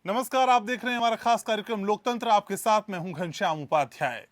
नमस्कार, आप देख रहे हैं हमारा खास कार्यक्रम लोकतंत्र। आपके साथ मैं हूं घनश्याम उपाध्याय।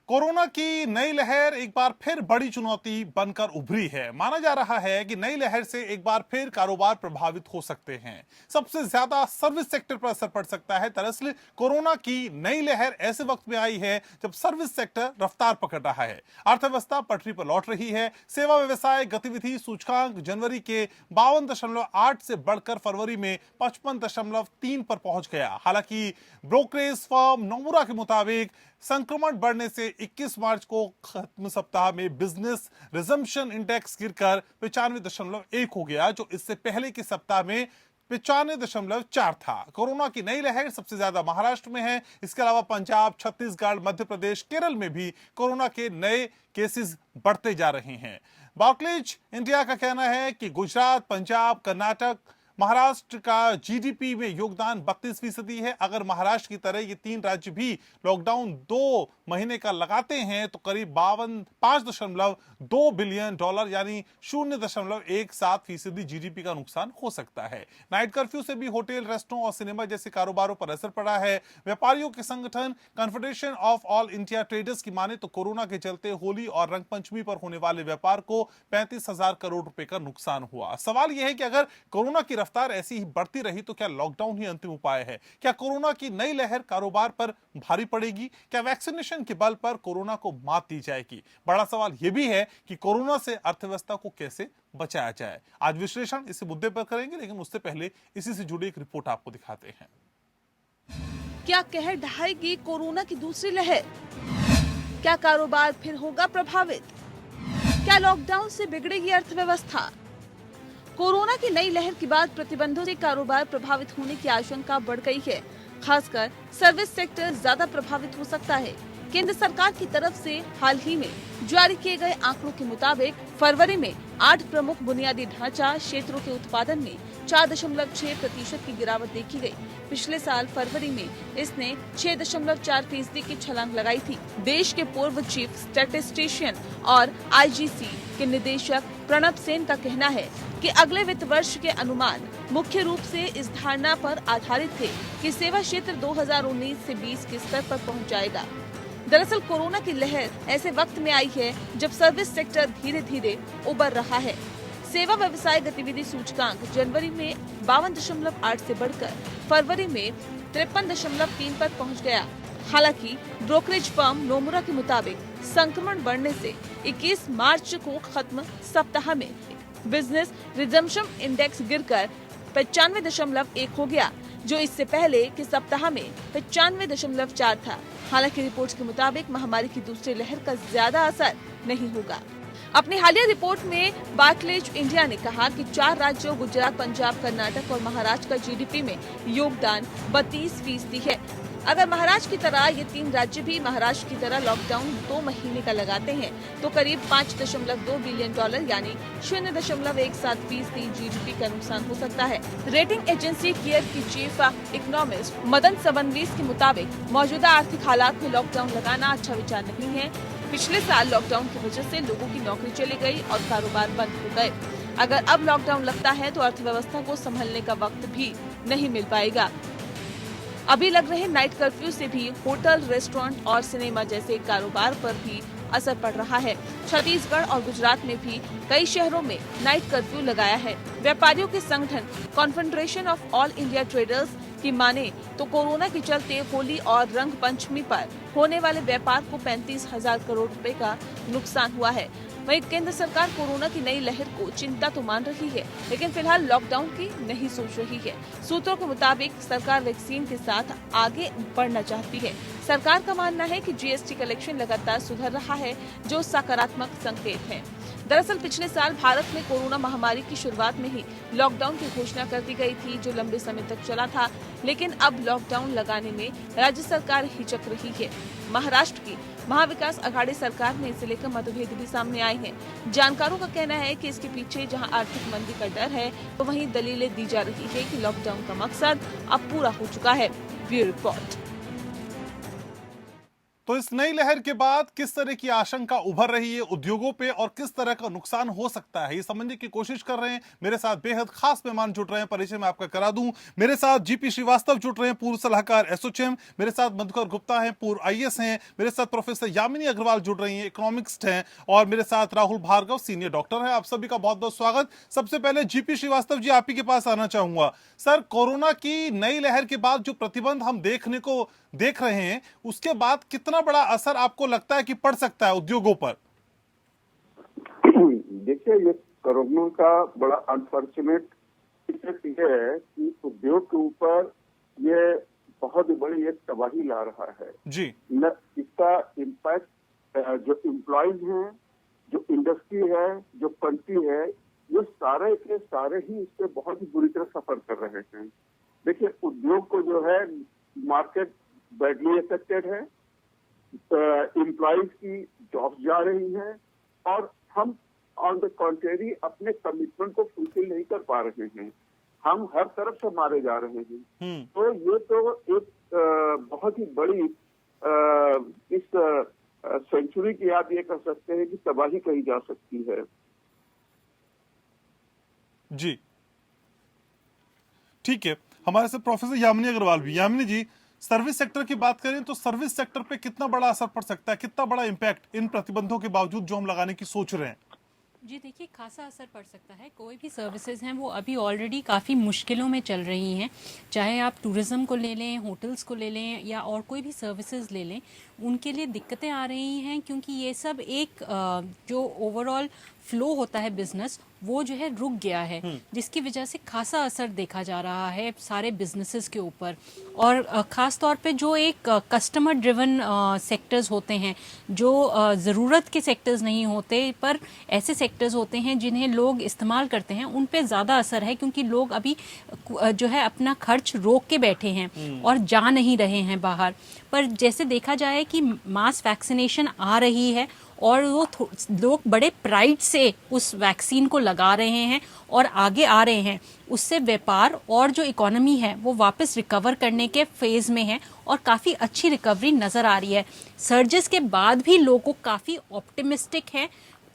कोरोना की नई लहर एक बार फिर बड़ी चुनौती बनकर उभरी है। माना जा रहा है कि नई लहर से एक बार फिर कारोबार प्रभावित हो सकते हैं। सबसे ज्यादा सर्विस सेक्टर पर असर पड़ सकता है। दरअसल कोरोना की नई लहर ऐसे वक्त में आई है जब सर्विस सेक्टर रफ्तार पकड़ रहा है, अर्थव्यवस्था पटरी पर लौट रही है। सेवा व्यवसाय गतिविधि सूचकांक जनवरी के 52.8 से बढ़कर फरवरी में 55.3 पर पहुंच गया। हालांकि ब्रोकरेज फर्म नोमुरा के मुताबिक संक्रमण बढ़ने से 21 मार्च को खत्म सप्ताह में बिजनेस रिजम्पशन इंडेक्स गिरकर 95.1 हो गया, जो इससे पहले के सप्ताह में 95.4 था। कोरोना की नई लहर सबसे ज्यादा महाराष्ट्र में है। इसके अलावा पंजाब, छत्तीसगढ़, मध्य प्रदेश, केरल में भी कोरोना के नए केसेस बढ़ते जा रहे हैं। बार्कलेज इंडिया का कहना है कि गुजरात, पंजाब, कर्नाटक, महाराष्ट्र का जीडीपी में योगदान 32% है। अगर महाराष्ट्र की तरह ये तीन राज्य भी लॉकडाउन 2 महीने का लगाते हैं तो करीब 5.2 बिलियन डॉलर यानी 0.17% जीडीपी का नुकसान हो सकता है। नाइट कर्फ्यू से भी होटल, रेस्टोरेंट और सिनेमा जैसे कारोबारों पर असर पड़ा है। व्यापारियों के संगठन confederation of all India traders की माने तो कोरोना के चलते होली और रंग पंचमी पर होने वाले व्यापार को 35,000 करोड़ रुपए का नुकसान हुआ। सवाल यह है कि अगर कोरोना की रफ्तार ऐसी ही बढ़ती रही तो क्या लॉकडाउन ही अंतिम उपाय है? क्या कोरोना की नई लहर कारोबार पर भारी पड़ेगी? क्या वैक्सीनेशन के बल पर कोरोना को मात दी जाएगी? बड़ा सवाल यह भी है कि कोरोना से अर्थव्यवस्था को कैसे बचाया जाए। आज विश्लेषण इस मुद्दे पर करेंगे, लेकिन उससे पहले इसी से जुड़ी एक रिपोर्ट आपको दिखाते हैं। क्या कहर ढहाएगी कोरोना की दूसरी लहर? क्या कारोबार फिर होगा प्रभावित? क्या लॉकडाउन से बिगड़ेगी अर्थव्यवस्था? कोरोना की नई लहर के बाद प्रतिबंधों से कारोबार प्रभावित होने की आशंका बढ़ गई है। खासकर सर्विस सेक्टर ज्यादा प्रभावित हो सकता है। केंद्र सरकार की तरफ से हाल ही में जारी किए गए आंकड़ों के मुताबिक फरवरी में 8 प्रमुख बुनियादी ढांचा क्षेत्रों के उत्पादन में 4.6% की गिरावट देखी गई। पिछले साल फरवरी में इसने 6.4% की छलांग लगाई थी। देश के पूर्व चीफ स्टैटिस्टिशियन और आईजीसी के निदेशक प्रणब सेन का कहना है कि अगले वित्त वर्ष के अनुमान मुख्य रूप से इस धारणा पर आधारित थे कि सेवा क्षेत्र 2019 से 20 के स्तर पर पहुंच जाएगा। दरअसल कोरोना की लहर ऐसे वक्त में आई है जब सर्विस सेक्टर धीरे धीरे उबर रहा है। सेवा व्यवसाय गतिविधि सूचकांक जनवरी में 52.8 से बढ़कर फरवरी में 53.3 पर पहुंच गया। हालांकि ब्रोकरेज फर्म नोमुरा के मुताबिक संक्रमण बढ़ने से 21 मार्च को खत्म सप्ताह में बिजनेस रिजम्पशन इंडेक्स गिरकर 95.1 हो गया, जो इससे पहले के सप्ताह में 95.4 था। हालांकि रिपोर्ट्स के मुताबिक महामारी की दूसरी लहर का ज्यादा असर नहीं होगा। अपनी हालिया रिपोर्ट में बार्कलेज इंडिया ने कहा कि 4 राज्यों गुजरात, पंजाब, कर्नाटक और महाराष्ट्र का जीडीपी में योगदान 32% है। अगर महाराष्ट्र की तरह ये 3 राज्य भी महाराष्ट्र की तरह लॉकडाउन 2 महीने का लगाते हैं तो करीब 5.2 बिलियन डॉलर यानी 0.17% जीडीपी का नुकसान हो सकता है। रेटिंग एजेंसी केयर की चीफ इकोनॉमिस्ट मदन सबनवीस के मुताबिक मौजूदा आर्थिक हालात में लॉकडाउन लगाना अच्छा विचार नहीं है। पिछले साल लॉकडाउन की वजह से लोगों की नौकरी चली गई और कारोबार बंद हो गए। अगर अब लॉकडाउन लगता है तो अर्थव्यवस्था को संभलने का वक्त भी नहीं मिल पाएगा। अभी लग रहे नाइट कर्फ्यू से भी होटल, रेस्टोरेंट और सिनेमा जैसे कारोबार पर भी असर पड़ रहा है। छत्तीसगढ़ और गुजरात में भी कई शहरों में नाइट कर्फ्यू लगाया है। व्यापारियों के संगठन confederation of all India traders की माने तो कोरोना के चलते होली और रंग पंचमी पर होने वाले व्यापार को 35,000 करोड़ रुपए का नुकसान हुआ है। वहीं केंद्र सरकार कोरोना की नई लहर को चिंता तो मान रही है, लेकिन फिलहाल लॉकडाउन की नहीं सोच रही है। सूत्रों के मुताबिक सरकार वैक्सीन के साथ आगे बढ़ना चाहती है। सरकार का मानना है कि जीएसटी कलेक्शन लगातार सुधर रहा है, जो सकारात्मक संकेत है। दरअसल पिछले साल भारत में कोरोना महामारी की शुरुआत में ही लॉकडाउन की घोषणा कर दी गई थी, जो लंबे समय तक चला था, लेकिन अब लॉकडाउन लगाने में राज्य सरकार हिचक रही है। महाराष्ट्र की महाविकास अघाड़ी सरकार में इसे लेकर मतभेद भी सामने आए हैं। जानकारों का कहना है कि इसके पीछे जहां आर्थिक मंदी का डर है, तो वहीं दलीलें दी जा रही है कि लॉकडाउन का मकसद अब पूरा हो चुका है। Bureau report. तो इस नई लहर के बाद किस तरह की आशंका उभर रही है उद्योगों पे और किस तरह का नुकसान हो सकता है, ये समझने की कोशिश कर रहे हैं। मेरे साथ बेहद खास मेहमान जुड़ रहे हैं, परिचय मैं आपका करा दूं। मेरे साथ जीपी श्रीवास्तव जुड़ रहे हैं, पूर्व सलाहकार एसोचैम। मेरे साथ मधुकर गुप्ता हैं, पूर्व आईएएस हैं। मेरे साथ प्रोफेसर यामिनी अग्रवाल जुड़ रही हैं, इकोनॉमिक्स्ट हैं। और मेरे साथ राहुल भार्गव, सीनियर डॉक्टर हैं। आप सभी का बहुत बहुत स्वागत। सबसे पहले जीपी श्रीवास्तव जी, आप ही के पास आना चाहूंगा। सर, कोरोना की नई लहर के बाद जो प्रतिबंध हम देख रहे हैं, उसके बाद कितना बड़ा असर आपको लगता है कि पड़ सकता है उद्योगों पर? देखिए, ये कोरोना का बड़ा अनफॉर्चुनेट इफेक्ट ये है कि उद्योग के ऊपर ये बहुत ही बड़ी एक तबाही ला रहा है जी। न इसका इम्पैक्ट जो एम्प्लॉयज हैं, जो इंडस्ट्री है, जो कंट्री है, ये सारे के सारे ही इससे बहुत ही बुरी तरह सफर कर रहे हैं। देखिए, उद्योग को जो है मार्केट बैडली अफेक्टेड है, एम्प्लॉयज की जॉब्स जा रही हैं और हम ऑन द कॉन्ट्रेरी अपने कमिटमेंट को फुलफिल नहीं कर पा रहे हैं। हम हर तरफ से मारे जा रहे हैं। तो ये तो एक बहुत ही बड़ी इस सेंचुरी की आप ये कह सकते हैं कि तबाही कही जा सकती है। जी, ठीक है। हमारे साथ प्रोफेसर यामिनी अग्रवाल भी। यामिनी जी, सर्विस सेक्टर की बात करें तो सर्विस सेक्टर पे कितना बड़ा असर पड़ सकता है, कितना बड़ा इम्पैक्ट इन प्रतिबंधों के बावजूद जो हम लगाने की सोच रहे हैं? जी देखिए, खासा असर पड़ सकता है। कोई भी सर्विसेज हैं वो अभी ऑलरेडी काफ़ी मुश्किलों में चल रही हैं। चाहे आप टूरिज़्म को ले लें, होटल्स को ले लें या और कोई भी सर्विसेज ले लें, उनके लिए दिक्कतें आ रही हैं क्योंकि ये सब एक जो ओवरऑल फ्लो होता है बिजनेस, वो जो है रुक गया है, जिसकी वजह से खासा असर देखा जा रहा है सारे बिजनेसेस के ऊपर। और ख़ास तौर पे जो एक कस्टमर ड्रिवन सेक्टर्स होते हैं, जो ज़रूरत के सेक्टर्स नहीं होते पर ऐसे सेक्टर्स होते हैं जिन्हें लोग इस्तेमाल करते हैं, उन पे ज़्यादा असर है क्योंकि लोग अभी जो है अपना खर्च रोक के बैठे हैं और जा नहीं रहे हैं बाहर। पर जैसे देखा जाए कि मास वैक्सीनेशन आ रही है और वो लोग बड़े प्राइड से उस वैक्सीन को लगा रहे हैं और आगे आ रहे हैं, उससे व्यापार और जो इकोनॉमी है वो वापस रिकवर करने के फेज में है और काफ़ी अच्छी रिकवरी नज़र आ रही है। सर्जेस के बाद भी लोग काफ़ी ऑप्टिमिस्टिक हैं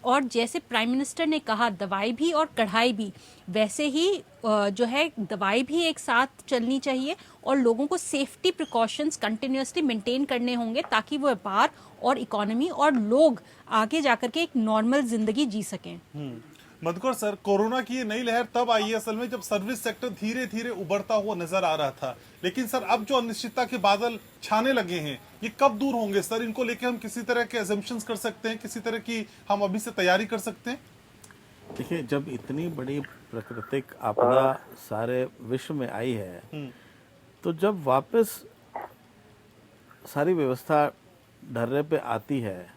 और जैसे प्राइम मिनिस्टर ने कहा दवाई भी और कढ़ाई भी, वैसे ही जो है दवाई भी एक साथ चलनी चाहिए और लोगों को सेफ्टी प्रिकॉशंस कंटिन्यूसली मेंटेन करने होंगे ताकि वो व्यापार और इकोनॉमी और लोग आगे जाकर के एक नॉर्मल जिंदगी जी सकें। मधुकर सर, कोरोना की ये नई लहर तब आई है असल में जब सर्विस सेक्टर धीरे धीरे उभरता हुआ नजर आ रहा था, लेकिन सर अब जो अनिश्चितता के बादल छाने लगे हैं, ये कब दूर होंगे सर? इनको लेके हम किसी तरह के अजम्पशंस कर सकते हैं, किसी तरह की हम अभी से तैयारी कर सकते हैं? देखिए, जब इतनी बड़ी प्राकृतिक आपदा सारे विश्व में आई है, तो जब वापस सारी व्यवस्था ढर्रे पे आती है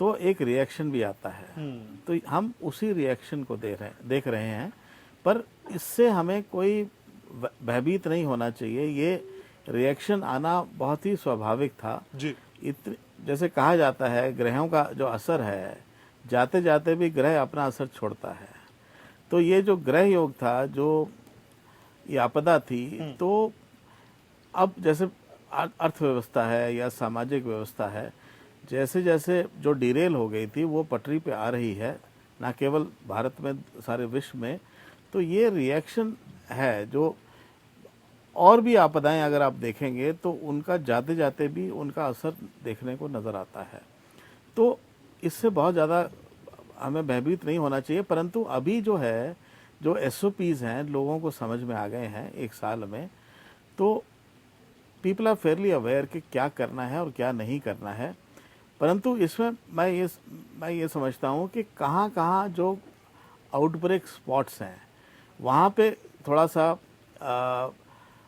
तो एक रिएक्शन भी आता है। तो हम उसी रिएक्शन को देख रहे हैं, पर इससे हमें कोई भयभीत नहीं होना चाहिए। ये रिएक्शन आना बहुत ही स्वाभाविक था जी। जैसे कहा जाता है, ग्रहों का जो असर है, जाते जाते भी ग्रह अपना असर छोड़ता है। तो ये जो ग्रह योग था, जो ये आपदा थी, तो अब जैसे अर्थव्यवस्था है या सामाजिक व्यवस्था है, जैसे जैसे जो डिरेल हो गई थी वो पटरी पे आ रही है, ना केवल भारत में, सारे विश्व में। तो ये रिएक्शन है जो और भी आपदाएं अगर आप देखेंगे तो उनका जाते जाते भी उनका असर देखने को नज़र आता है। तो इससे बहुत ज़्यादा हमें भयभीत नहीं होना चाहिए, परंतु अभी जो है, जो SOPs हैं लोगों को समझ में आ गए हैं एक साल में, तो पीपल आर फेयरली अवेयर कि क्या करना है और क्या नहीं करना है। परंतु इसमें मैं ये समझता हूँ कि कहाँ कहाँ जो आउटब्रेक स्पॉट्स हैं वहाँ पे थोड़ा सा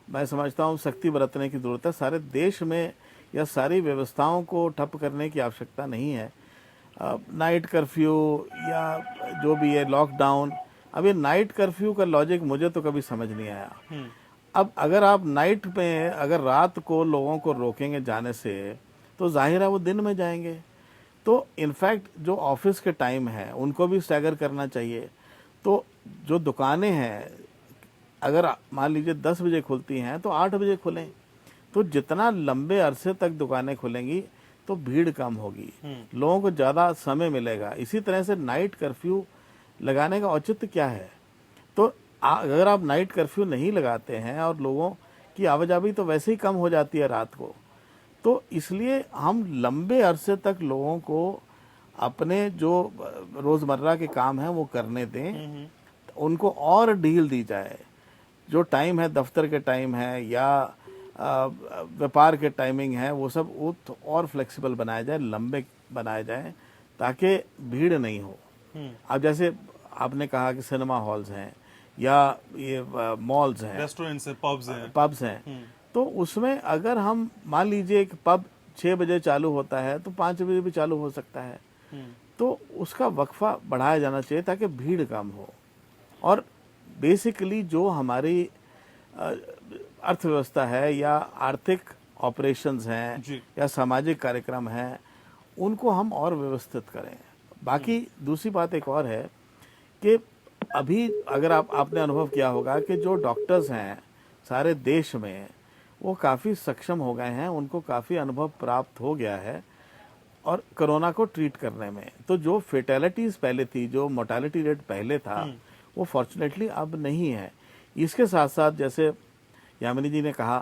मैं समझता हूँ सख्ती बरतने की ज़रूरत है। सारे देश में या सारी व्यवस्थाओं को ठप करने की आवश्यकता नहीं है। नाइट कर्फ्यू या जो भी है लॉकडाउन, अब ये नाइट कर्फ्यू का लॉजिक मुझे तो कभी समझ नहीं आया। अब अगर आप नाइट में, अगर रात को लोगों को रोकेंगे जाने से, तो जाहिर है वो दिन में जाएंगे। तो इनफैक्ट जो ऑफिस के टाइम है उनको भी स्टैगर करना चाहिए। तो जो दुकानें हैं, अगर मान लीजिए 10 बजे खुलती हैं तो 8 बजे खुलें। तो जितना लंबे अरसे तक दुकानें खुलेंगी तो भीड़ कम होगी, लोगों को ज्यादा समय मिलेगा। इसी तरह से नाइट कर्फ्यू लगाने का औचित्य क्या है? तो अगर आप नाइट कर्फ्यू नहीं लगाते हैं और लोगों की आवाजाही तो वैसे ही कम हो जाती है रात को, तो इसलिए हम लंबे अरसे तक लोगों को अपने जो रोजमर्रा के काम हैं वो करने दें, उनको और ढील दी जाए। जो टाइम है, दफ्तर के टाइम है या व्यापार के टाइमिंग है, वो सब वो तो और फ्लेक्सिबल बनाया जाए, लंबे बनाए जाए, ताकि भीड़ नहीं हो। अब जैसे आपने कहा कि सिनेमा हॉल्स हैं या ये मॉल्स हैं, रेस्टोरेंट्स हैं, पब्स हैं, तो उसमें अगर हम मान लीजिए कि पब 6 बजे चालू होता है तो 5 बजे भी चालू हो सकता है, तो उसका वक्फा बढ़ाया जाना चाहिए ताकि भीड़ कम हो। और बेसिकली जो हमारी अर्थव्यवस्था है या आर्थिक ऑपरेशंस हैं जी। या सामाजिक कार्यक्रम हैं, उनको हम और व्यवस्थित करें। बाकी दूसरी बात एक और है कि अभी अगर आपने अनुभव किया होगा कि जो डॉक्टर्स हैं सारे देश में, वो काफ़ी सक्षम हो गए हैं, उनको काफ़ी अनुभव प्राप्त हो गया है और कोरोना को ट्रीट करने में। तो जो फेटेलिटीज़ पहले थी, जो मोर्टालिटी रेट पहले था, वो फॉर्चुनेटली अब नहीं है। इसके साथ साथ जैसे यामिनी जी ने कहा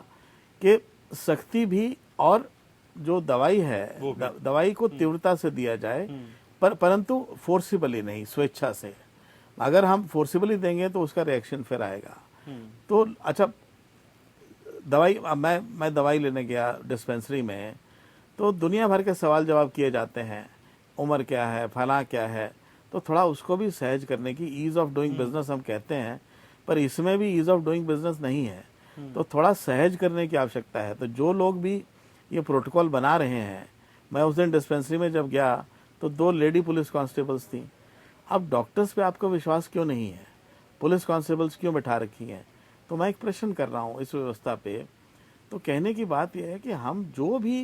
कि सख्ती भी, और जो दवाई है दवाई को तीव्रता से दिया जाए, परंतु फोर्सिबली नहीं, स्वेच्छा से। अगर हम फोर्सिबली देंगे तो उसका रिएक्शन फिर आएगा। तो अच्छा, दवाई, मैं दवाई लेने गया डिस्पेंसरी में, तो दुनिया भर के सवाल जवाब किए जाते हैं, उम्र क्या है, फला क्या है, तो थोड़ा उसको भी सहज करने की, ईज ऑफ डूइंग बिजनेस हम कहते हैं, पर इसमें भी ईज ऑफ डूइंग बिजनेस नहीं है, तो थोड़ा सहज करने की आवश्यकता है। तो जो लोग भी ये प्रोटोकॉल बना रहे हैं, मैं उस दिन डिस्पेंसरी में जब गया तो 2 लेडी पुलिस कांस्टेबल्स थी। अब डॉक्टर्स पे आपको विश्वास क्यों नहीं है? पुलिस कांस्टेबल्स क्यों बैठा रखी हैं? तो मैं एक प्रश्न कर रहा हूँ इस व्यवस्था पे। तो कहने की बात यह है कि हम जो भी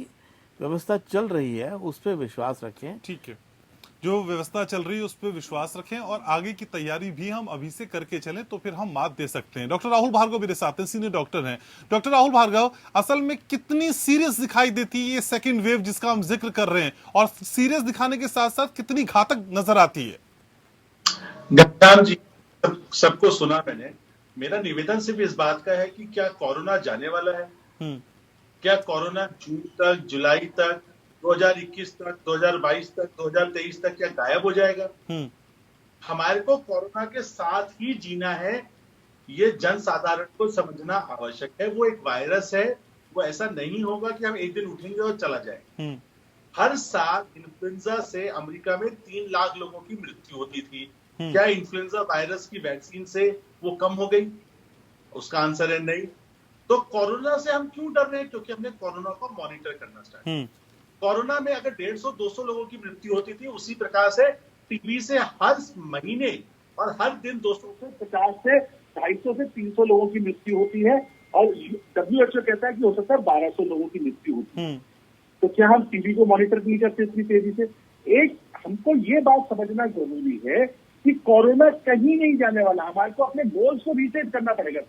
व्यवस्था चल रही है उस पर विश्वास रखें। ठीक है, जो व्यवस्था चल रही है उस पर विश्वास रखें और आगे की तैयारी भी हम अभी से करके चलें, तो फिर हम मात दे सकते हैं। डॉक्टर राहुल भार्गव मेरे साथ हैं, सीनियर डॉक्टर हैं। डॉक्टर राहुल भार्गव, असल में कितनी सीरियस दिखाई देती है ये सेकेंड वेव जिसका हम जिक्र कर रहे हैं, और सीरियस दिखाने के साथ साथ कितनी घातक नजर आती है? गद्दाम जी, सबको सुना मैंने। मेरा निवेदन सिर्फ इस बात का है कि क्या कोरोना जाने वाला है? क्या कोरोना जून तक, जुलाई तक, 2021 तक, 2022 तक, 2023 तक क्या गायब हो जाएगा? हमारे को कोरोना के साथ ही जीना है, ये जन साधारण को समझना आवश्यक है। वो एक वायरस है, वो ऐसा नहीं होगा कि हम एक दिन उठेंगे और चला जाएगा। हर साल इन्फ्लुएंजा से अमेरिका में 3 लाख लोगों की मृत्यु होती थी। क्या इन्फ्लुएंजा वायरस की वैक्सीन से वो कम हो गई? उसका आंसर है नहीं। तो कोरोना से हम क्यों डर रहे हैं? क्योंकि हमने कोरोना को मॉनिटर करना स्टार्ट किया। कोरोना में अगर 150-200 लोगों की मृत्यु होती थी, उसी प्रकार से टीबी से हर महीने और हर दिन 250 से 250 से 300 लोगों की मृत्यु होती है, और WHO कहता है कि हो सकता है 1200 लोगों की मृत्यु होती है। तो क्या हम टीबी को मॉनिटर नहीं करते इतनी तेजी से? एक हमको ये बात समझना जरूरी है कि कोरोना कहीं नहीं जाने वाला। हमारे को अपने गोल्स को रीसेट करना पड़ेगा।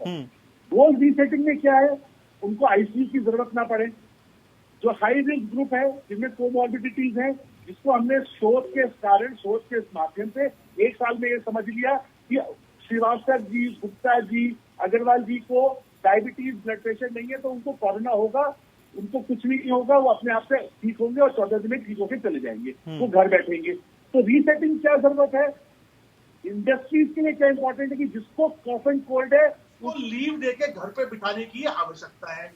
गोल रीसेटिंग में क्या है? उनको आईसीयू की जरूरत ना पड़े। जो हाई रिस्क ग्रुप है, जिनमें कोमॉर्बिडिटीज है, जिसको हमने शोध के माध्यम से 1 साल में ये समझ लिया कि श्रीवास्तव जी, गुप्ता जी, अग्रवाल जी को डायबिटीज, ब्लड प्रेशर नहीं है, तो उनको कोरोना होगा, उनको कुछ भी नहीं होगा, वो अपने आप से ठीक होंगे और 14 दिन में ठीक होकर चले जाएंगे, वो घर बैठेंगे। तो रीसेटिंग क्या जरूरत है? इंडस्ट्रीज के लिए क्या इंपॉर्टेंट है कि जिसको कॉफ एंड कोल्ड है वो लीव देके घर पे बिठाने की आवश्यकता है।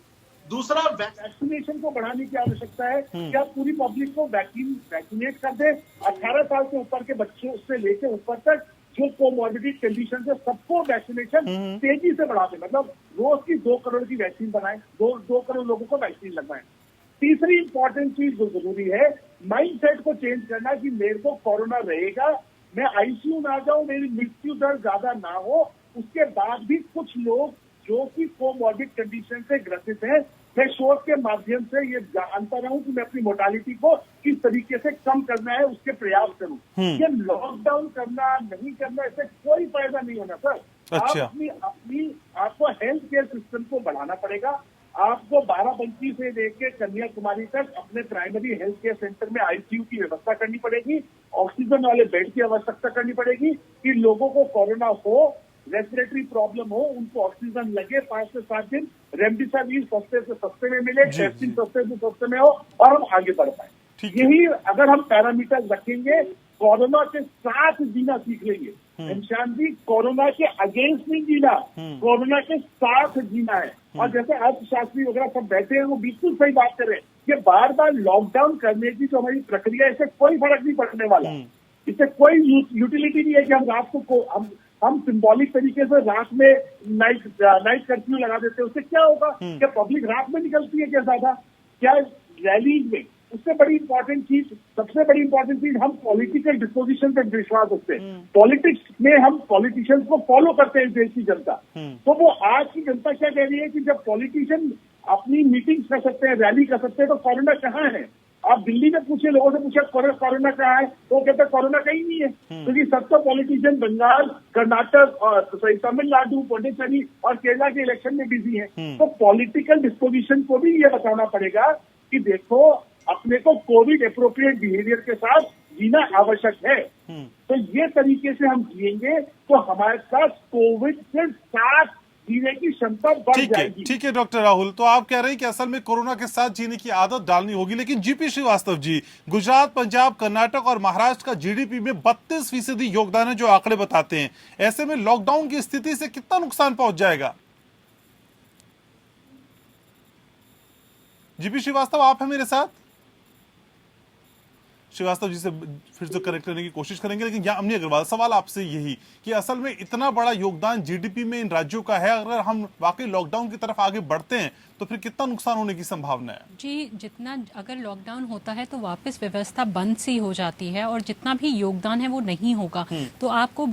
दूसरा, वैक्सीनेशन को बढ़ाने की आवश्यकता है कि आप पूरी पब्लिक को वैक्सीनेट कर दे। 18 साल से ऊपर के बच्चों से लेकर ऊपर तक जो कोमॉर्बिडिटी कंडीशन है, सबको वैक्सीनेशन तेजी से बढ़ा दे। मतलब रोज की 2 करोड़ की वैक्सीन बनाए, 2 करोड़ लोगों को वैक्सीन लगवाएं। तीसरी इंपॉर्टेंट चीज जो जरूरी है, माइंडसेट को चेंज करना कि मेरे को कोरोना रहेगा, मैं आईसीयू ना जाऊं, मेरी मृत्यु दर ज्यादा ना हो। उसके बाद भी कुछ लोग जो कि कोमॉर्बिड कंडीशन से ग्रसित हैं, मैं शोध के माध्यम से ये जानता रहूं कि मैं अपनी मोर्टालिटी को किस तरीके से कम करना है, उसके प्रयास करूं। ये लॉकडाउन करना नहीं करना, इससे कोई फायदा नहीं होना सर। अच्छा। आपको हेल्थ केयर सिस्टम को बढ़ाना पड़ेगा, आपको बाराबंकी से लेकर कन्याकुमारी तक अपने प्राइमरी हेल्थ केयर सेंटर में आईसीयू की व्यवस्था करनी पड़ेगी, ऑक्सीजन वाले बेड की आवश्यकता करनी पड़ेगी कि लोगों को कोरोना हो, रेस्पिरेटरी प्रॉब्लम हो, उनको ऑक्सीजन लगे 5 से 7 दिन, रेमडेसिविर सस्ते से सस्ते में मिले, टेस्टिंग सस्ते से सस्ते में हो और हम आगे बढ़ पाए। यही अगर हम पैरामीटर रखेंगे, कोरोना के साथ जीना सीख लेंगे। घनश्याम जी, कोरोना के अगेंस्ट नहीं जीना, कोरोना के साथ जीना है। और जैसे अर्थशास्त्री वगैरह सब बैठे हैं, वो बिल्कुल सही बात कर रहे हैं कि बार बार लॉकडाउन करने की जो हमारी प्रक्रिया है, इससे कोई फर्क नहीं पड़ने वाला, इससे कोई यूटिलिटी नहीं है कि हम रात को हम सिंबॉलिक तरीके से रात में नाइट कर्फ्यू लगा देते हैं। उससे क्या होगा? क्या पब्लिक रात में निकलती है क्या ज्यादा? क्या रैलीज में? उससे बड़ी इंपॉर्टेंट चीज, सबसे बड़ी इंपॉर्टेंट चीज, हम पॉलिटिकल डिस्पोजिशन पे विश्वास रखते हैं। पॉलिटिक्स में हम पॉलिटिशियंस को फॉलो करते हैं देश की जनता। तो वो आज की जनता क्या कह रही है कि जब पॉलिटिशियन अपनी मीटिंग्स कर सकते हैं, रैली कर सकते हैं, तो कोरोना कहाँ है? आप दिल्ली में पूछे, लोगों से पूछे कोरोना कहाँ है, तो वो कहते हैं कोरोना कहीं नहीं है, क्योंकि सब तो पॉलिटिशियन बंगाल, कर्नाटक और तमिलनाडु, पुडुचेरी और केरला के इलेक्शन में बिजी हैं। तो पॉलिटिकल डिस्पोजिशन को भी ये बताना पड़ेगा कि देखो, अपने को कोविड एप्रोप्रिएट बिहेवियर के साथ जीना आवश्यक है। तो ये तरीके से हम जिएंगे तो हमारे साथ कोविड के साथ जीने की क्षमता बढ़ जाएगी। ठीक है डॉक्टर राहुल, तो आप कह रहे हैं कि असल में कोरोना के साथ जीने की आदत डालनी होगी, लेकिन जीपी श्रीवास्तव जी, गुजरात, पंजाब, कर्नाटक और महाराष्ट्र का जीडीपी में 32% योगदान है जो आंकड़े बताते हैं। ऐसे में लॉकडाउन की स्थिति से कितना नुकसान पहुंच जाएगा? जीपी श्रीवास्तव, आप हैं मेरे साथ? श्रीवास्तव जी से फिर से कनेक्ट करने की कोशिश करेंगे, लेकिन यहाँ अमनी अग्रवाल, सवाल आपसे यही कि असल में इतना बड़ा योगदान जीडीपी में इन राज्यों का है, अगर हम वाकई लॉकडाउन की तरफ आगे बढ़ते हैं तो फिर कितना नुकसान होने की संभावना है? जी, जितना अगर लॉकडाउन होता है तो वापस व्यवस्था बंद सी हो जाती है और जितना भी योगदान है वो नहीं होगा। तो आपको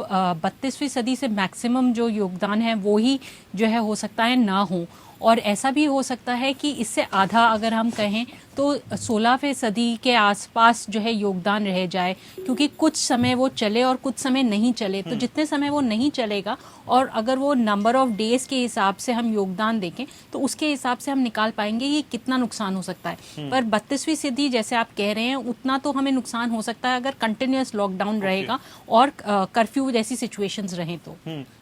32वीं सदी से मैक्सिमम जो योगदान है वो ही जो है हो सकता है ना हो, और ऐसा भी हो सकता है कि इससे आधा अगर हम कहें तो 16वीं सदी के आसपास जो है योगदान रह जाए, क्योंकि कुछ समय वो चले और कुछ समय नहीं चले। तो जितने समय वो नहीं चलेगा और अगर वो नंबर ऑफ डेज के हिसाब से हम योगदान देखें तो उसके हिसाब से हम निकाल पाएंगे ये कितना नुकसान हो सकता है। पर 32वीं सदी जैसे आप कह रहे हैं उतना तो हमें नुकसान हो सकता है अगर कंटिन्यूअस लॉकडाउन रहेगा और कर्फ्यू जैसी सिचुएशंस रहें तो।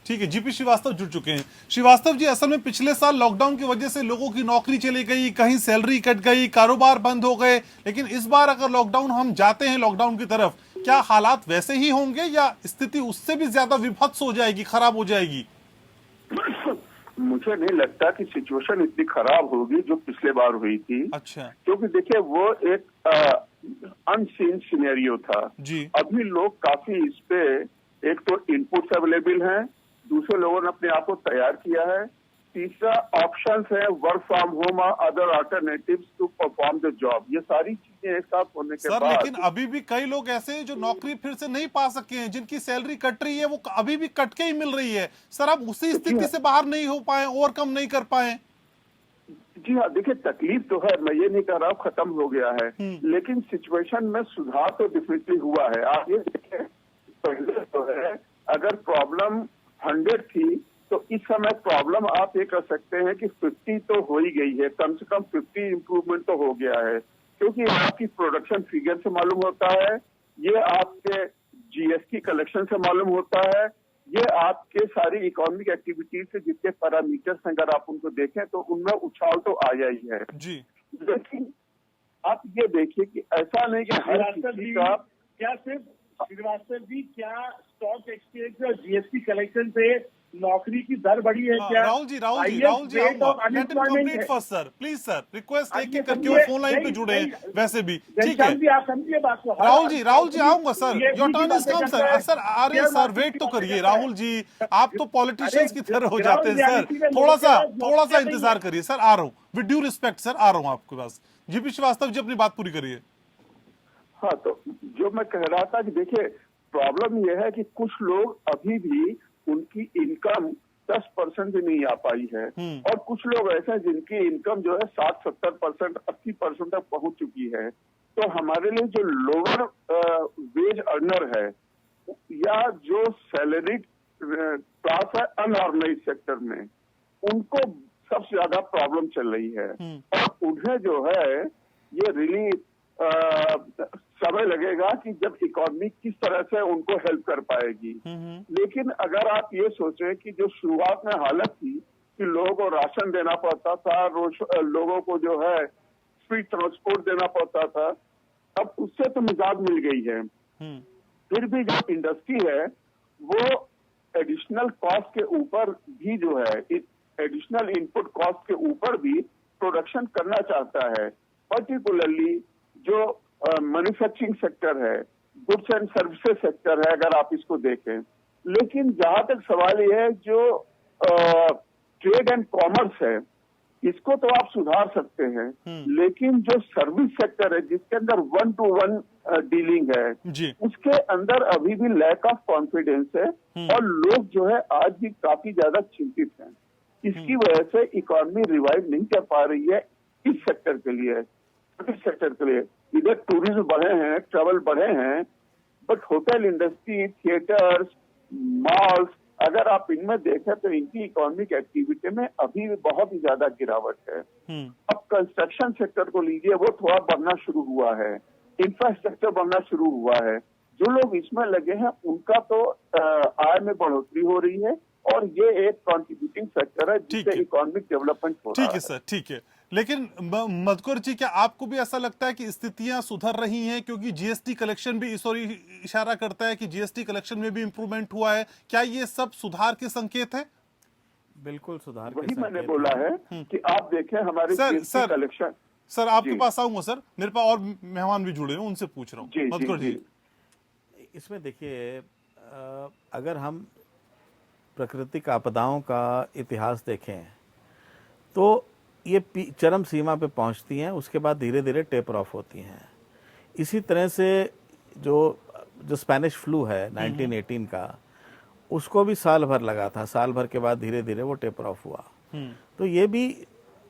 ठीक है, जीपी श्रीवास्तव जुड़ चुके हैं। श्रीवास्तव जी, असल में पिछले साल लॉकडाउन की वजह से लोगों की नौकरी चली गई, कहीं सैलरी कट गई, कारोबार बंद हो गए, लेकिन इस बार अगर लॉकडाउन हम जाते हैं लॉकडाउन की तरफ, क्या हालात वैसे ही होंगे या स्थिति उससे भी ज्यादा विभत्स हो जाएगी, खराब हो जाएगी? मुझे नहीं लगता कि सिचुएशन इतनी खराब होगी जो पिछले बार हुई थी। अच्छा, क्योंकि देखिए वो एक अनसीन सिनेरियो था जी। अभी लोग काफी इस पे, एक तो इनपुट्स अवेलेबल हैं, दूसरे लोगों ने अपने आप को तैयार किया है, तीसरा ऑप्शंस है वर्क फ्रॉम होम और other alternatives to perform the job. ये सारी चीजें एक साथ होने के बाद, लेकिन अभी भी कई लोग ऐसे हैं जो नौकरी फिर से नहीं पा सके हैं, जिनकी सैलरी कट रही है, वो अभी भी कट के ही मिल रही है। सर, आप उसी स्थिति से बाहर नहीं हो पाए, ओवरकम नहीं कर पाए? जी हाँ, देखिए तकलीफ तो है, मैं ये नहीं कह रहा हूँ खत्म हो गया है, लेकिन सिचुएशन में सुधार तो डेफिनेटली हुआ है। आप ये देखें, पहले तो है अगर प्रॉब्लम 100 थी तो इस समय प्रॉब्लम आप ये कर सकते हैं कि 50 तो हो ही गई है, कम से कम 50 इम्प्रूवमेंट तो हो गया है, क्योंकि आपकी प्रोडक्शन फिगर से मालूम होता है, ये आपके जीएसटी कलेक्शन से मालूम होता है, ये आपके सारी इकोनॉमिक एक्टिविटीज से जितने पैरामीटर्स अगर आप उनको देखें तो उनमें उछाल तो आया ही है जी। लेकिन आप ये देखिए कि ऐसा नहीं कि हर किसी का, क्या सिर्फ श्रीवास्तव जी, क्या स्टॉक एक्सचेंज और जीएसटी कलेक्शन से नौकरी की दर बढ़ी है क्या? Rahul ji, sir please sir, request एक एक करके, और फोन लाइन पे जुड़े हैं वैसे भी, ठीक है? आप समझिए बात को। राहुल जी आऊंगा sir, your turn is come sir. Sir आ रहे हैं सर, वेट तो करिए। राहुल जी, आप तो पॉलिटिशियंस की तरह हो जाते हैं सर, थोड़ा सा इंतजार करिए सर, आ रहा हूँ विद ड्यू रिस्पेक्ट सर, आ रहा हूँ आपके पास। जीपी श्रीवास्तव जी, अपनी बात पूरी करिए। हाँ, तो जो मैं कह रहा था कि देखिए प्रॉब्लम यह है कि कुछ लोग अभी भी उनकी इनकम 10% भी नहीं आ पाई है, और कुछ लोग ऐसे हैं जिनकी इनकम जो है 60-70%, 80% तक पहुंच चुकी है। तो हमारे लिए जो लोअर वेज अर्नर है या जो सैलरी क्लास है अनऑर्गेनाइज सेक्टर में, उनको सबसे ज्यादा प्रॉब्लम चल रही है और उन्हें जो है ये रियली समय लगेगा कि जब इकोनॉमी किस तरह से उनको हेल्प कर पाएगी। लेकिन अगर आप ये सोचें कि जो शुरुआत में हालत थी कि लोगों को राशन देना पड़ता था, रोज लोगों को जो है स्ट्रीट ट्रांसपोर्ट देना पड़ता था, अब उससे तो निजात मिल गई है। फिर भी जो इंडस्ट्री है वो एडिशनल कॉस्ट के ऊपर भी जो है एडिशनल इनपुट कॉस्ट के ऊपर भी प्रोडक्शन करना चाहता है, पर्टिकुलरली जो मैन्युफैक्चरिंग सेक्टर है, गुड्स एंड सर्विसेज सेक्टर है, अगर आप इसको देखें। लेकिन जहां तक सवाल ये है जो ट्रेड एंड कॉमर्स है, इसको तो आप सुधार सकते हैं, लेकिन जो सर्विस सेक्टर है जिसके अंदर 1-to-1 डीलिंग है जी। उसके अंदर अभी भी लैक ऑफ कॉन्फिडेंस है और लोग जो है आज भी काफी ज्यादा चिंतित हैं। इसकी वजह से इकोनॉमी रिवाइव नहीं कर पा रही है इस सेक्टर के लिए, इस सेक्टर के लिए। इधर टूरिज्म बढ़े हैं, ट्रैवल बढ़े हैं, but hotel industry, theatres, malls, अगर आप इनमें देखें तो इनकी इकोनॉमिक एक्टिविटी में अभी भी बहुत ही ज्यादा गिरावट है। अब कंस्ट्रक्शन सेक्टर को लीजिए, वो थोड़ा बढ़ना शुरू हुआ है, इंफ्रास्ट्रक्चर बढ़ना शुरू हुआ है। जो लोग इसमें लगे हैं उनका तो आय में बढ़ोतरी हो रही है और ये एक कॉन्ट्रीब्यूटिंग फैक्टर है जिससे इकोनॉमिक डेवलपमेंट हो रहा है। ठीक है सर, ठीक है। लेकिन मधुकर जी, क्या आपको भी ऐसा लगता है कि स्थितियां सुधर रही हैं? क्योंकि जीएसटी कलेक्शन भी इस ओर इशारा करता है कि जीएसटी कलेक्शन में भी इंप्रूवमेंट हुआ है। क्या ये सब सुधार के संकेत है? बिल्कुल सुधार वही मैंने बोला है कि आप देखें हमारे जीएसटी कलेक्शन। सर आपके पास आऊंगा सर, मेरे पास और मेहमान भी जुड़े हैं, उनसे पूछ रहा हूँ। मधुकर जी, इसमें देखिए, अगर हम प्राकृतिक आपदाओं का इतिहास देखें तो ये चरम सीमा पे पहुंचती हैं, उसके बाद धीरे धीरे टेपर ऑफ होती हैं। इसी तरह से जो स्पेनिश फ्लू है 1918 का, उसको भी साल भर लगा था, साल भर के बाद धीरे धीरे वो टेपर ऑफ हुआ। तो ये भी